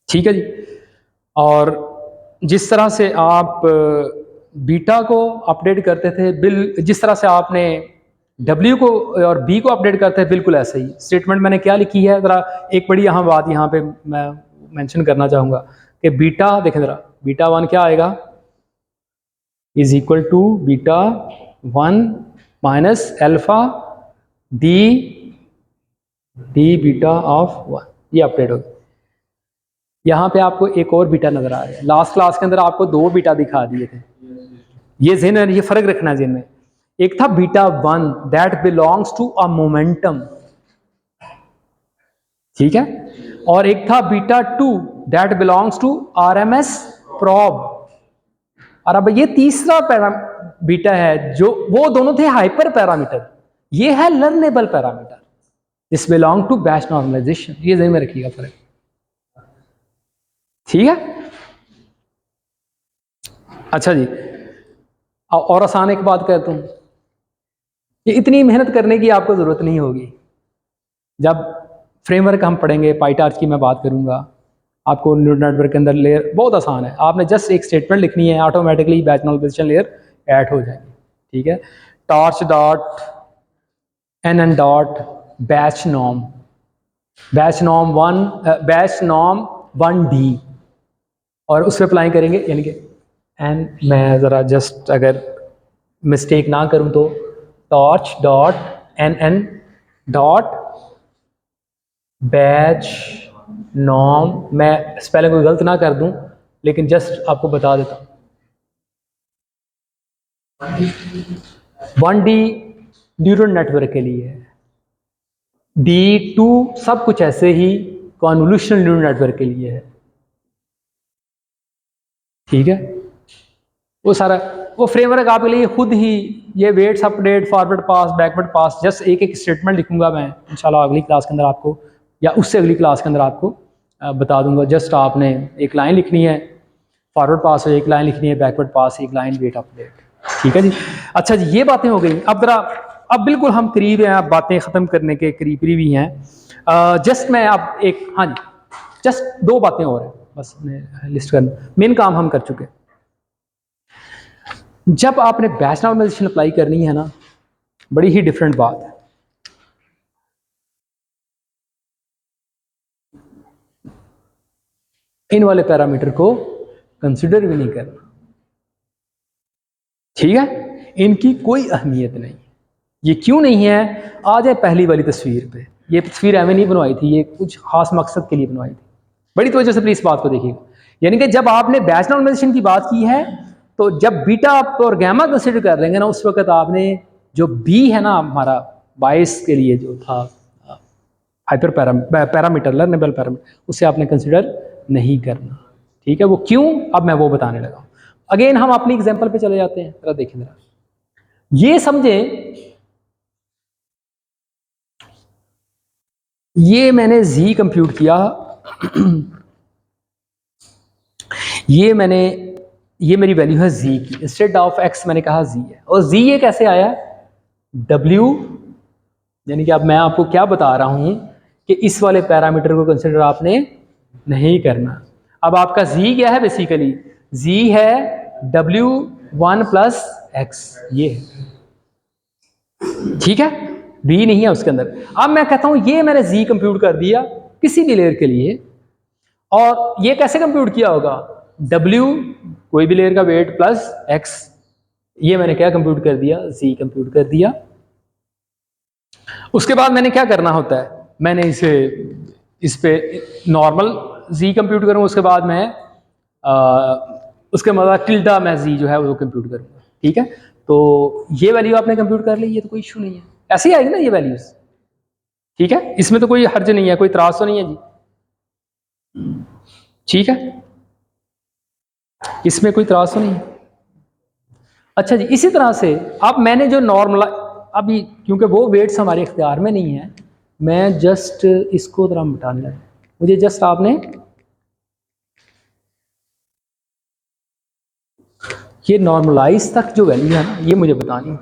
ठीक है जी। और जिस तरह से आप बीटा को अपडेट करते थे जिस तरह से आपने W को और B को अपडेट करते हैं, बिल्कुल ऐसे ही स्टेटमेंट मैंने क्या लिखी है। ज़रा एक बड़ी अहम बात यहाँ पे मैं मेंशन करना चाहूँगा कि बीटा, देखें ज़रा, बीटा 1 क्या आएगा, is equal to beta 1 minus alpha D beta of 1, ये अपडेट होगा। यहाँ पे आपको एक और बीटा नजर आ रहा है। लास्ट क्लास के अंदर आपको 2 बीटा दिखा दिए थे, ये ज़हन, ये फर्क रखना है ज़हन में। एक था beta 1 that belongs to a momentum, ठीक है, और एक था beta 2 that belongs to RMS prop. और अब ये तीसरा बीटा है, जो वो दोनों थे हाइपर पैरामीटर, ये है learnable parameter, this belong to batch normalization. ये ज़हन में रखिएगा फर्क, ठीक है। अच्छा जी, और आसान एक बात कहता हूँ, ये इतनी मेहनत करने की आपको ज़रूरत नहीं होगी। जब फ्रेमवर्क हम पढ़ेंगे, पाईटार्च की मैं बात करूँगा, आपको न्यूरल नेटवर्क के अंदर लेयर बहुत आसान है, आपने जस्ट एक स्टेटमेंट लिखनी है, automatically batch normalization layer add हो जाएगी, ठीक है। Torch dot N dot batch norm 1D, और उस पर अप्लाई करेंगे, यानी कि एन, मैं ज़रा जस्ट अगर मिस्टेक ना करूँ तो torch dot N dot batch norm, मैं स्पेलिंग को गलत ना कर दूं, लेकिन जस्ट आपको बता देता हूँ। 1D न्यूरल नेटवर्क के लिए है, D2 सब कुछ ऐसे ही कॉन्वोल्यूशनल न्यूरल नेटवर्क के लिए है, ठीक है। वो सारा वो फ्रेमवर्क आपके लिए खुद ही, ये वेट्स अपडेट, फॉरवर्ड पास, बैकवर्ड पास, जस्ट एक एक स्टेटमेंट लिखूंगा मैं इंशाल्लाह अगली क्लास के अंदर आपको, या उससे अगली क्लास के अंदर आपको बता दूंगा। जस्ट आपने एक लाइन लिखनी है, फॉरवर्ड पास हो एक लाइन लिखनी है, बैकवर्ड पास एक लाइन, वेट अपडेट, ठीक है जी। अच्छा जी, ये बातें हो गई। अब जरा, अब बिल्कुल हम करीब हैं, अब बातें ख़त्म करने के करीब ही हैं। जस्ट मैं अब एक, हाँ जी, जस्ट 2 बातें और हैं बस, लिस्ट करना, मेन काम हम कर चुके हैं। जब आपने बैच नॉर्मलाइजेशन अप्लाई करनी है ना, बड़ी ही डिफरेंट बात है। इन वाले पैरामीटर को कंसिडर भी नहीं करना, ठीक है, इनकी कोई अहमियत नहीं। ये क्यों नहीं है, आ जाए पहली वाली तस्वीर पे। ये तस्वीर एवं नहीं बनवाई थी, ये कुछ खास मकसद के लिए बनवाई थी, बड़ी तवज्जो से प्लीज बात को देखिएगा। यानी कि जब आपने बैच नॉर्मलाइजेशन की बात की है, तो जब बीटा आप और गैमा कंसिडर कर लेंगे ना, उस वक्त आपने जो बी है ना हमारा बायस के लिए जो था हाइपर पैरामीटर, लर्नेबल पैरामीटर, उसे आपने कंसिडर नहीं करना, ठीक है। वो क्यों, अब मैं वो बताने लगा। अगेन हम अपनी एग्जांपल पे चले जाते हैं, जरा देखें जरा, ये समझें, ये मैंने जी कंप्यूट किया, ये मेरी वैल्यू है जी की, इंस्टेड ऑफ एक्स मैंने कहा जी है, और जी ये कैसे आया, डब्ल्यू, यानी कि अब मैं आपको क्या बता रहा हूं कि इस वाले पैरामीटर को कंसिडर आपने नहीं करना। अब आपका जी क्या है, बेसिकली जी है W1 प्लस एक्स, ये है, ठीक है, बी नहीं है उसके अंदर। अब मैं कहता हूं ये मैंने जी कंप्यूट कर दिया किसी भी लेयर के लिए, और ये कैसे कंप्यूट किया होगा, W कोई भी लेयर का वेट प्लस एक्स, ये मैंने क्या कंप्यूट कर दिया, जी कंप्यूट कर दिया। उसके बाद मैंने क्या करना होता है, मैंने इस पे नॉर्मल जी कंप्यूट करूँ, उसके बाद मैं उसके बाद टिल्डा मैं जी जो है वो कंप्यूट करूँगा, ठीक है। तो ये वैल्यू आपने कंप्यूट कर ली, ये तो कोई इशू नहीं है, ऐसे ही आएगी ना ये वैल्यूज, ठीक है, इसमें तो कोई हर्ज नहीं है, कोई त्रास तो नहीं है जी, ठीक है, इसमें कोई त्रास तो नहीं है। अच्छा जी, इसी तरह से अब मैंने जो नॉर्मल, अभी क्योंकि वो वेट्स हमारे इख्तियार में नहीं है, मैं जस्ट इसको जरा मिटाना है मुझे, जस्ट आपने ये नॉर्मलाइज तक जो वैल्यू है ना, ये मुझे बतानी है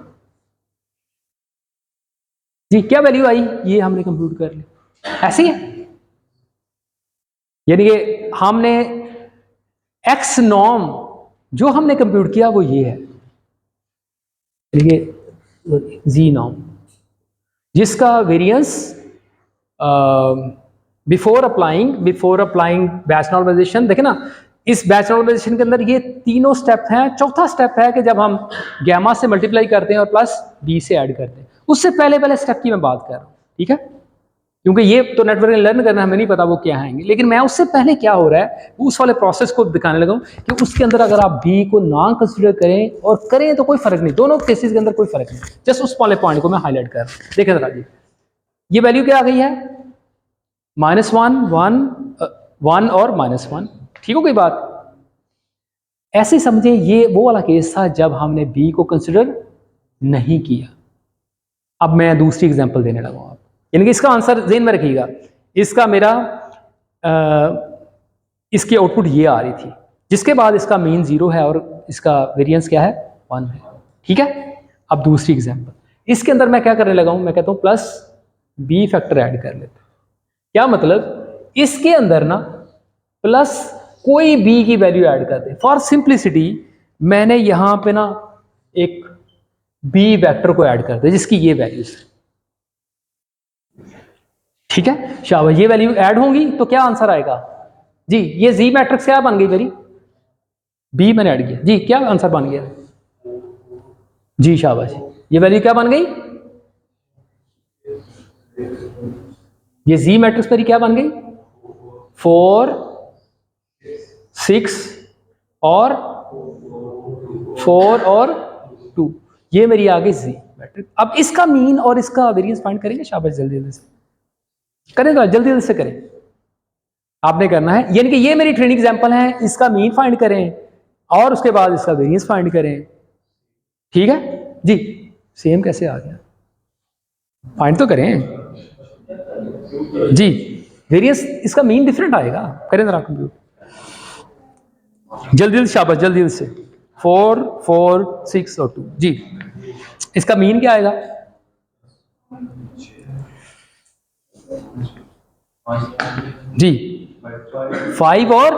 जी, क्या वैल्यू आई, ये हमने कंप्यूट कर ली, ऐसे ही है। यानी कि हमने एक्स नॉर्म जो हमने कंप्यूट किया वो ये है, जी नॉर्म, जिसका variance before applying batch normalization, देखे ना, इस बैच नॉर्मलाइजेशन के अंदर ये तीनों स्टेप हैं। चौथा स्टेप है कि जब हम गैमा से मल्टीप्लाई करते हैं और प्लस बी से ऐड करते हैं, उससे पहले पहले स्टेप की मैं बात कर रहा हूँ, ठीक है, क्योंकि ये तो नेटवर्क लर्न करना हमें नहीं पता वो क्या आएंगे, लेकिन मैं उससे पहले क्या हो रहा है उस वाले प्रोसेस को दिखाने लगा हूँ कि उसके अंदर अगर आप बी को ना कंसिडर करें और करें तो कोई फर्क नहीं, दोनों केसेस के अंदर कोई फर्क नहीं, जस्ट उस वाले पॉइंट को मैं हाईलाइट कर रहा हूँ। देखें जरा जी, ये वैल्यू क्या आ गई है, -1 1 और -1, ठीक हो गई बात। ऐसे समझे ये वो वाला केस था जब हमने बी को कंसिडर नहीं किया। अब मैं दूसरी एग्जांपल देने लगा हूं, यानी कि इसका आंसर ज़हन में रखिएगा, इसका मेरा इसकी आउटपुट ये आ रही थी, जिसके बाद इसका मीन 0 है और इसका वेरिएंस क्या है 1 है, ठीक है। अब दूसरी एग्जांपल, इसके अंदर मैं क्या करने लगा हूं, मैं कहता हूं प्लस बी फैक्टर ऐड कर लेते। क्या मतलब, इसके अंदर ना प्लस कोई बी की वैल्यू ऐड कर दे। फॉर सिंप्लिसिटी मैंने यहां पे ना एक बी वेक्टर को ऐड कर दे जिसकी ये वैल्यूज, ठीक है, शाबाश, ये वैल्यू ऐड होंगी तो क्या आंसर आएगा जी, ये जी मैट्रिक्स क्या बन गई मेरी, बी मैंने ऐड किया जी, क्या आंसर बन गया जी, शाबाश, ये वैल्यू क्या बन गई, ये जी मैट्रिक्स मेरी क्या बन गई 4 6 और 4 और 2, ये मेरी आ गई जी मैट्रिक्स। अब इसका मीन और इसका वेरिएंस फाइंड करेंगे, शाबाश, जल्दी जल्दी से करें, तो जल्दी जल्दी से करें, आपने करना है, यानी कि ये मेरी ट्रेनिंग एग्जांपल है, इसका मीन फाइंड करें और उसके बाद इसका वेरिएंस फाइंड करें, ठीक है जी। सेम कैसे आ गया, फाइंड तो करें जी, वेरिएंस इसका मीन डिफरेंट आएगा, करें जरा कंप्यूट, जल्दी जल्दी, शाबाश, जल्दी जल्दी से, 4 4 6 और 2 जी, इसका मीन क्या आएगा जी 5 और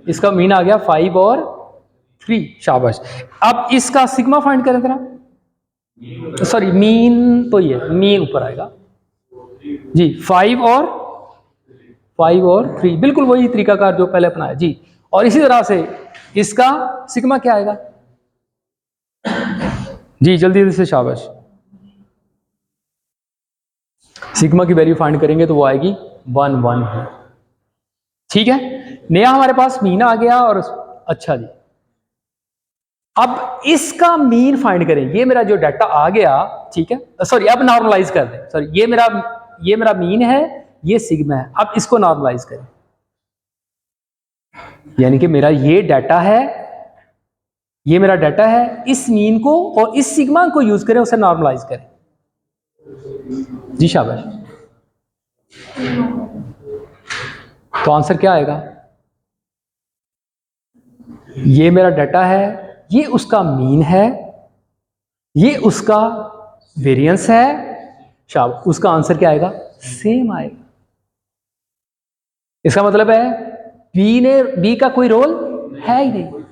इसका मीन आ गया 5 और 3, शाबाश। अब इसका सिग्मा फाइंड करें जरा, सॉरी मीन तो ये मीन ऊपर आएगा जी, 5 और 3, बिल्कुल वही तरीकाकार जो पहले अपनाया जी। और इसी तरह से इसका सिग्मा क्या आएगा जी, जल्दी जल्दी से, शाबाश, सिग्मा की वैल्यू फाइंड करेंगे तो वो आएगी 1 1 है, ठीक है। नया हमारे पास मीन आ गया और अच्छा जी, अब इसका मीन फाइंड करें, ये मेरा जो डाटा आ गया, ठीक है, सॉरी अब नॉर्मलाइज कर दें, सॉरी ये मेरा मीन है, ये सिग्मा है, अब इसको नॉर्मलाइज करें, यानी कि मेरा ये डाटा है, ये मेरा डाटा है, इस मीन को और इस सिग्मा को यूज करें, उसे नॉर्मलाइज करें जी, शाबाश। तो आंसर क्या आएगा, ये मेरा डाटा है, ये उसका मीन है, ये उसका वेरिएंस है, शाबाश, उसका आंसर क्या आएगा सेम आएगा। इसका मतलब है बी का कोई रोल है ही नहीं,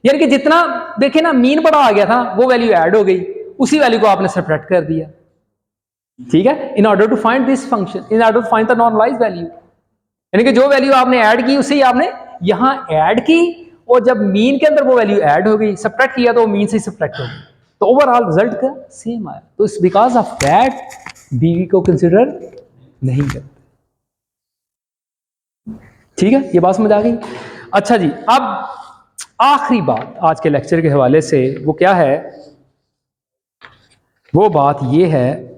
यानी कि जितना देखे ना मीन बड़ा आ गया था वो वैल्यू ऐड हो गई, उसी वैल्यू को आपने सब्ट्रैक्ट कर दिया, ठीक है, in order to find this function, in order to find the normalized value, यानी कि जो वैल्यू आपने ऐड की उसे ही आपने यहां ऐड की, और जब मीन के अंदर वो वैल्यू ऐड हो गई, सब्ट्रैक्ट किया तो वो मीन से ही सब्ट्रैक्ट हो गई, तो ओवरऑल रिजल्ट का सेम आया। तो इस बिकॉज ऑफ दैट बी को कंसिडर नहीं करते, ठीक है, ये बात समझ आ गई। अच्छा जी, अब आखिरी बात आज के लेक्चर के हवाले से वो क्या है, वो बात ये है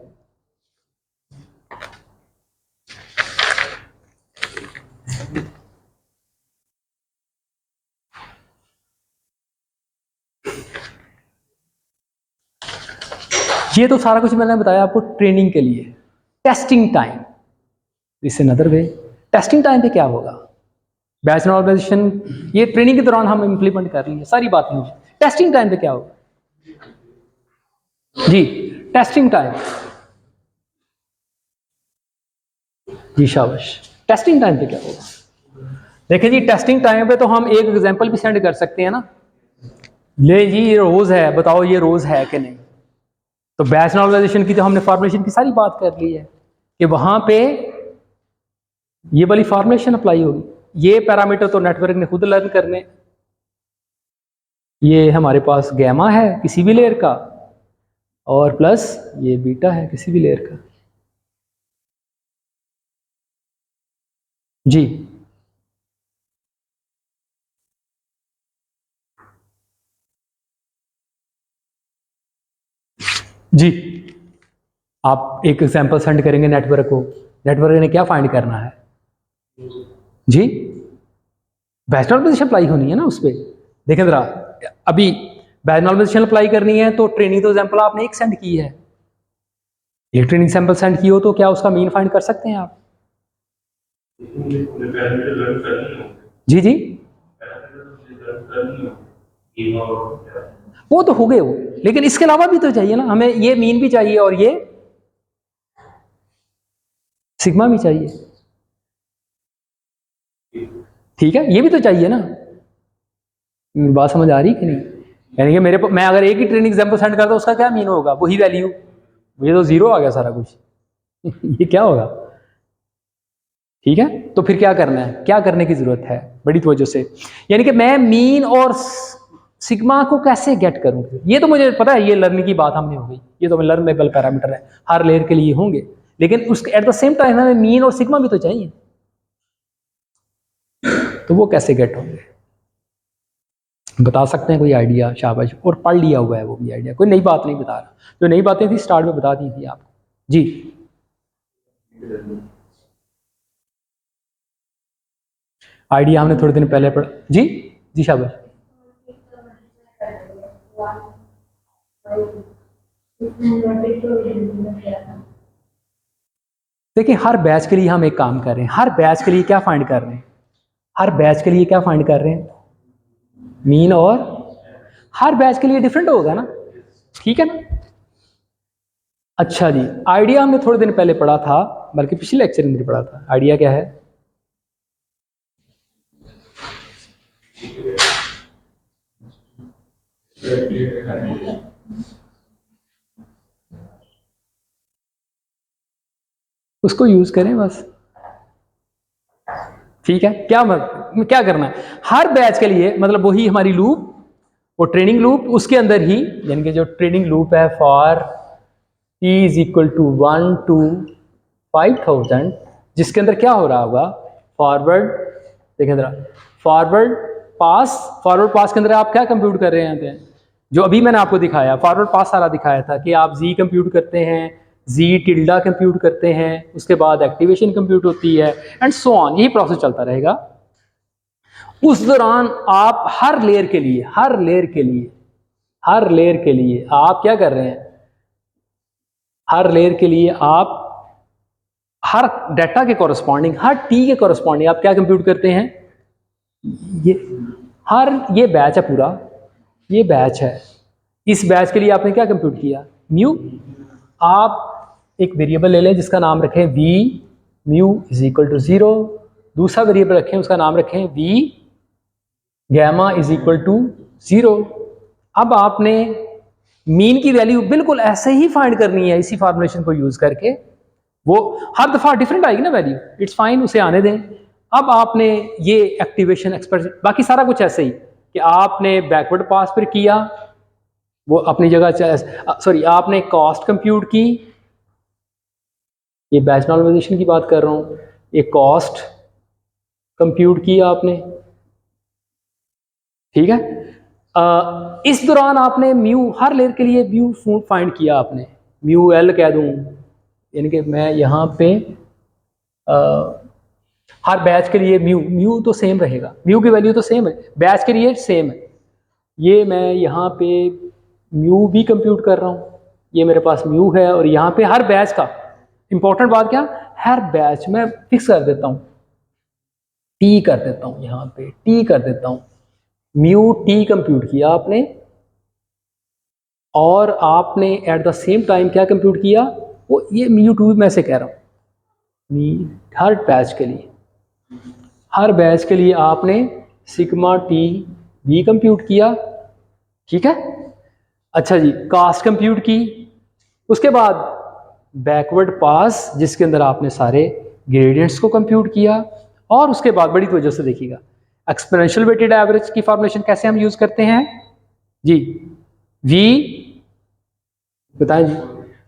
ये तो सारा कुछ मैंने बताया आपको ट्रेनिंग के लिए, टेस्टिंग टाइम, इस अनदर वे टेस्टिंग टाइम पे क्या होगा, बैच नॉर्मलाइजेशन ये ट्रेनिंग के दौरान हम इंप्लीमेंट कर लेंगे, सारी बात नहीं, टेस्टिंग टाइम पे क्या होगा जी, टेस्टिंग टाइम जी, शाबाश, टेस्टिंग टाइम पे क्या होगा। देखिए जी, टेस्टिंग टाइम पे तो हम एक एग्जांपल भी सेंड कर सकते हैं ना, ले जी, ये रोज है, बताओ ये रोज है कि नहीं? तो बैच नॉर्मलाइजेशन की तो हमने फॉर्मुलेशन की सारी बात कर ली है कि वहां पे ये वाली फॉर्मुलेशन अप्लाई होगी। ये पैरामीटर तो नेटवर्क ने खुद लर्न करने। ये हमारे पास गैमा है किसी भी लेयर का, और प्लस ये बीटा है किसी भी लेयर का। जी जी, आप एक एग्जांपल सेंड करेंगे नेटवर्क को, नेटवर्क ने क्या फाइंड करना है जी? बैच नॉर्मलाइजेशन अप्लाई होनी है ना उस पर। देखें जरा, अभी बैच नॉर्मलाइजेशन अप्लाई करनी है तो ट्रेनिंग तो एग्जांपल आपने एक सेंड की है, एक ट्रेनिंग सैंपल सेंड की हो तो क्या उसका मीन फाइंड कर सकते हैं आप? जी जी, वो तो हो गए वो, लेकिन इसके अलावा भी तो चाहिए ना हमें, ये मीन भी चाहिए और ये सिग्मा भी चाहिए। ठीक है, ये भी तो चाहिए ना। बात समझ आ रही कि नहीं? यानी कि मैं अगर एक ही ट्रेनिंग एग्जांपल सेंड करता उसका क्या मीन होगा? वही वैल्यू, ये तो जीरो आ गया सारा कुछ। ये क्या होगा? ठीक है, तो फिर क्या करना है, क्या करने की जरूरत है बड़ी तवज्जो से? यानी कि मैं मीन और सिग्मा को कैसे गेट करूं? ये तो मुझे पता है, ये लर्निंग की बात हमने हो गई, ये तो लर्नेबल पैरामीटर है, हर लेयर के लिए होंगे, लेकिन उसके एट द सेम टाइम हमें मीन और सिग्मा भी तो चाहिए, तो वो कैसे गेट होंगे? बता सकते हैं कोई आइडिया? शाबाश, और पढ़ लिया हुआ है वो भी आइडिया, कोई नई बात नहीं बता रहा, जो नई बातें थी स्टार्ट में बता दी थी आपको। जी आइडिया हमने थोड़े दिन पहले पढ़ा जी। जी शाबाश। देखिए, हर बैच के लिए हम एक काम कर रहे हैं, हर बैच के लिए क्या फाइंड कर रहे हैं, हर बैच के लिए क्या फाइंड कर रहे हैं? मीन, और हर बैच के लिए डिफरेंट होगा ना, ठीक है ना? अच्छा जी, आइडिया हमने थोड़े दिन पहले पढ़ा था, बल्कि पिछले लेक्चर में पढ़ा था। आइडिया क्या है? उसको यूज करें बस, ठीक है। क्या करना है हर बैच के लिए, मतलब वही हमारी लूप, वो ट्रेनिंग लूप, उसके अंदर ही, यानी कि जो ट्रेनिंग लूप है for t is equal to 1 to 5000, जिसके अंदर क्या हो रहा होगा? फॉरवर्ड, देखें जरा, फॉरवर्ड पास, फॉरवर्ड पास के अंदर आप क्या कंप्यूट कर रहे हैं? जो अभी मैंने आपको दिखाया फॉरवर्ड पास सारा दिखाया था कि आप जी कंप्यूट करते हैं, जी टिल्डा कंप्यूट करते हैं, उसके बाद एक्टिवेशन कंप्यूट होती है, एंड सो ऑन, यही प्रोसेस चलता रहेगा। उस दौरान आप हर लेयर के लिए, हर लेयर के लिए, हर लेयर के लिए आप क्या कर रहे हैं? हर लेयर के लिए आप हर डाटा के कॉरस्पॉन्डिंग, हर टी के कॉरस्पॉन्डिंग आप क्या कंप्यूट करते हैं? ये हर, ये बैच है पूरा, ये बैच है, इस बैच के लिए आपने क्या कंप्यूट किया? म्यू। आप एक वेरिएबल ले लें जिसका नाम रखें V mu is equal to 0, दूसरा वेरिएबल रखें उसका नाम रखें V gamma is equal to 0। अब आपने मीन की वैल्यू बिल्कुल ऐसे ही फाइंड करनी है इसी फॉर्मुलेशन को यूज करके, वो हर दफा डिफरेंट आएगी ना वैल्यू, इट्स फाइन, उसे आने दें। अब आपने ये एक्टिवेशन एक्सप्रेशन, बाकी सारा कुछ ऐसे ही कि आपने बैकवर्ड पास फिर किया, वो अपनी जगह, सॉरी आपने कॉस्ट कंप्यूट की, ये बैच नॉर्मलाइजेशन की बात कर रहा हूँ, ये कॉस्ट कंप्यूट किया आपने, ठीक है। इस दौरान आपने म्यू, हर लेयर के लिए म्यू फाइंड किया आपने, म्यू एल कह दूँ, यानी कि मैं यहाँ पे हर बैच के लिए म्यू, म्यू तो सेम रहेगा, म्यू की वैल्यू तो सेम है, बैच के लिए सेम है, ये मैं यहाँ पे म्यू भी कंप्यूट कर रहा हूँ, ये मेरे पास म्यू है, और यहाँ पे हर बैच का इंपॉर्टेंट बात क्या, हर बैच में फिक्स कर देता हूँ, टी कर देता हूँ, यहाँ पे टी कर देता हूँ, म्यू टी कंप्यूट किया आपने, और आपने एट द सेम टाइम क्या कंप्यूट किया? वो ये म्यू टू में से कह रहा हूँ, हर बैच के लिए, हर बैच के लिए आपने सिग्मा टी भी कंप्यूट किया, ठीक है। अच्छा जी, कास्ट कंप्यूट की, उसके बाद बैकवर्ड पास जिसके अंदर आपने सारे ग्रेडियंट्स को कंप्यूट किया, और उसके बाद बड़ी तवज्जो से देखिएगा एक्सपोनेंशियल वेटेड एवरेज की फॉर्मुलेशन कैसे हम यूज करते हैं जी। वी बताएं जी,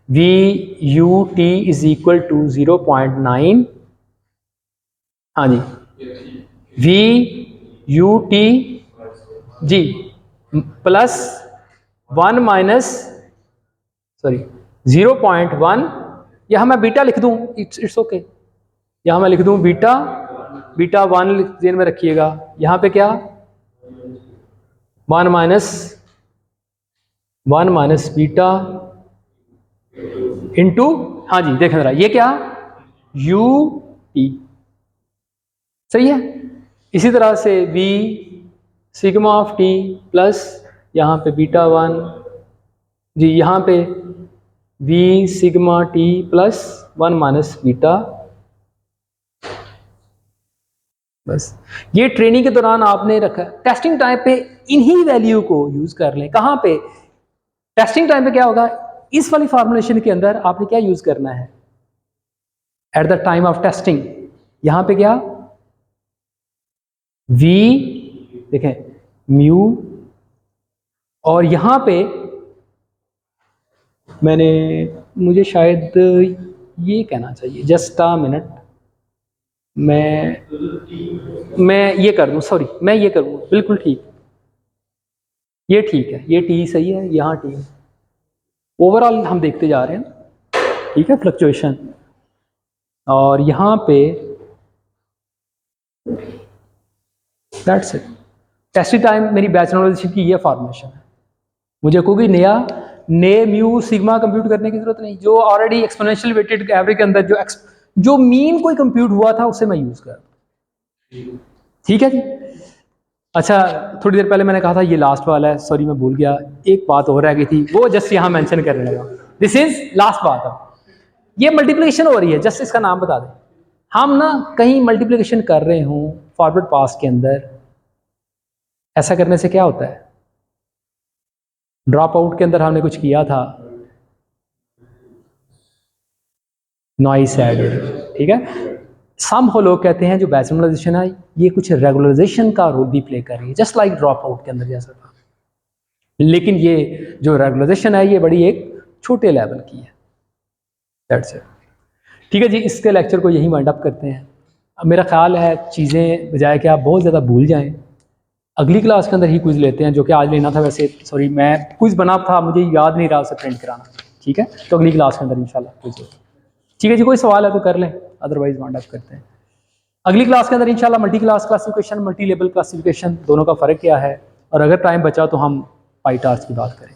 V U T is equal to 0.9, हाँ जी, वी यू टी जी प्लस 1 माइनस सॉरी 0.1, यहाँ मैं बीटा लिख दूं, इट्स ओके, यहाँ मैं लिख दूं बीटा, बीटा 1 जेन में रखिएगा, यहाँ पे क्या 1 माइनस बीटा इंटू, हाँ जी देखें जरा ये क्या यू टी, सही है। इसी तरह से v sigma of T plus यहाँ पे बीटा 1 जी, यहाँ पे v sigma T plus 1 minus beta, बस ये ट्रेनिंग के दौरान आपने रखा। टेस्टिंग टाइम पे इन्हीं वैल्यू को यूज कर लें। कहाँ पे टेस्टिंग टाइम पे क्या होगा, इस वाली फॉर्मुलेशन के अंदर आपने क्या यूज करना है at the time of testing, यहाँ पे क्या v देखें म्यू, और यहाँ पे मुझे शायद ये कहना चाहिए, जस्ट अ मिनट, मैं ये कर दूं, सॉरी मैं ये करूँ, बिल्कुल ठीक, ये ठीक है, ये टी सही है, यहाँ टी, ओवरऑल हम देखते जा रहे हैं, ठीक है फ्लक्चुएशन, और यहाँ पे दैट्स इट। टेस्टिंग टाइम मेरी बैच नॉलेज की ये फॉर्मेशन है, मुझे कोई नए म्यू सिग्मा कंप्यूट करने की जरूरत नहीं, जो ऑलरेडी एक्सपोनेंशियल वेटेड एवरेज के अंदर जो मीन कोई कंप्यूट हुआ था उसे मैं यूज कर, ठीक है जी। अच्छा, थोड़ी देर पहले मैंने कहा था ये लास्ट वाला है, सॉरी मैं भूल गया, एक बात और रह गई थी, वो जस्ट यहाँ मेंशन करने लगा, दिस इज लास्ट बात। अब ये मल्टीप्लिकेशन हो रही है, जस्ट इसका नाम बता दें, हम ना कहीं मल्टीप्लिकेशन कर रहे हों फॉरवर्ड पास के अंदर, ऐसा करने से क्या होता है, ड्रॉप आउट के अंदर हमने कुछ किया था, नॉइस ऐड, ठीक है। सम हो लोग कहते हैं जो बैच नॉर्मलाइजेशन है ये कुछ रेगुलराइजेशन का रोल भी प्ले कर रही है, जस्ट लाइक ड्रॉप आउट के अंदर जैसा था, लेकिन ये जो रेगुलराइजेशन है ये बड़ी एक छोटे लेवल की है, दैट्स इट। ठीक है जी, इसके लेक्चर को यही वाइंड अप करते हैं। अब मेरा ख्याल है चीज़ें बजाय कि आप बहुत ज़्यादा भूल जाएं, अगली क्लास के अंदर ही क्विज लेते हैं, जो कि आज लेना था वैसे, सॉरी मैं क्विज बना था, मुझे याद नहीं रहा उसे प्रिंट कराना, ठीक है, तो अगली क्लास के अंदर इंशाल्लाह क्विज होगा। ठीक है जी, कोई सवाल है तो कर लें, अदरवाइज वाइंड अप करते हैं। अगली क्लास के अंदर इंशाल्लाह multi class classification, multi level classification दोनों का फ़र्क क्या है, और अगर टाइम बचा तो हम पाई टार्स की बात करें।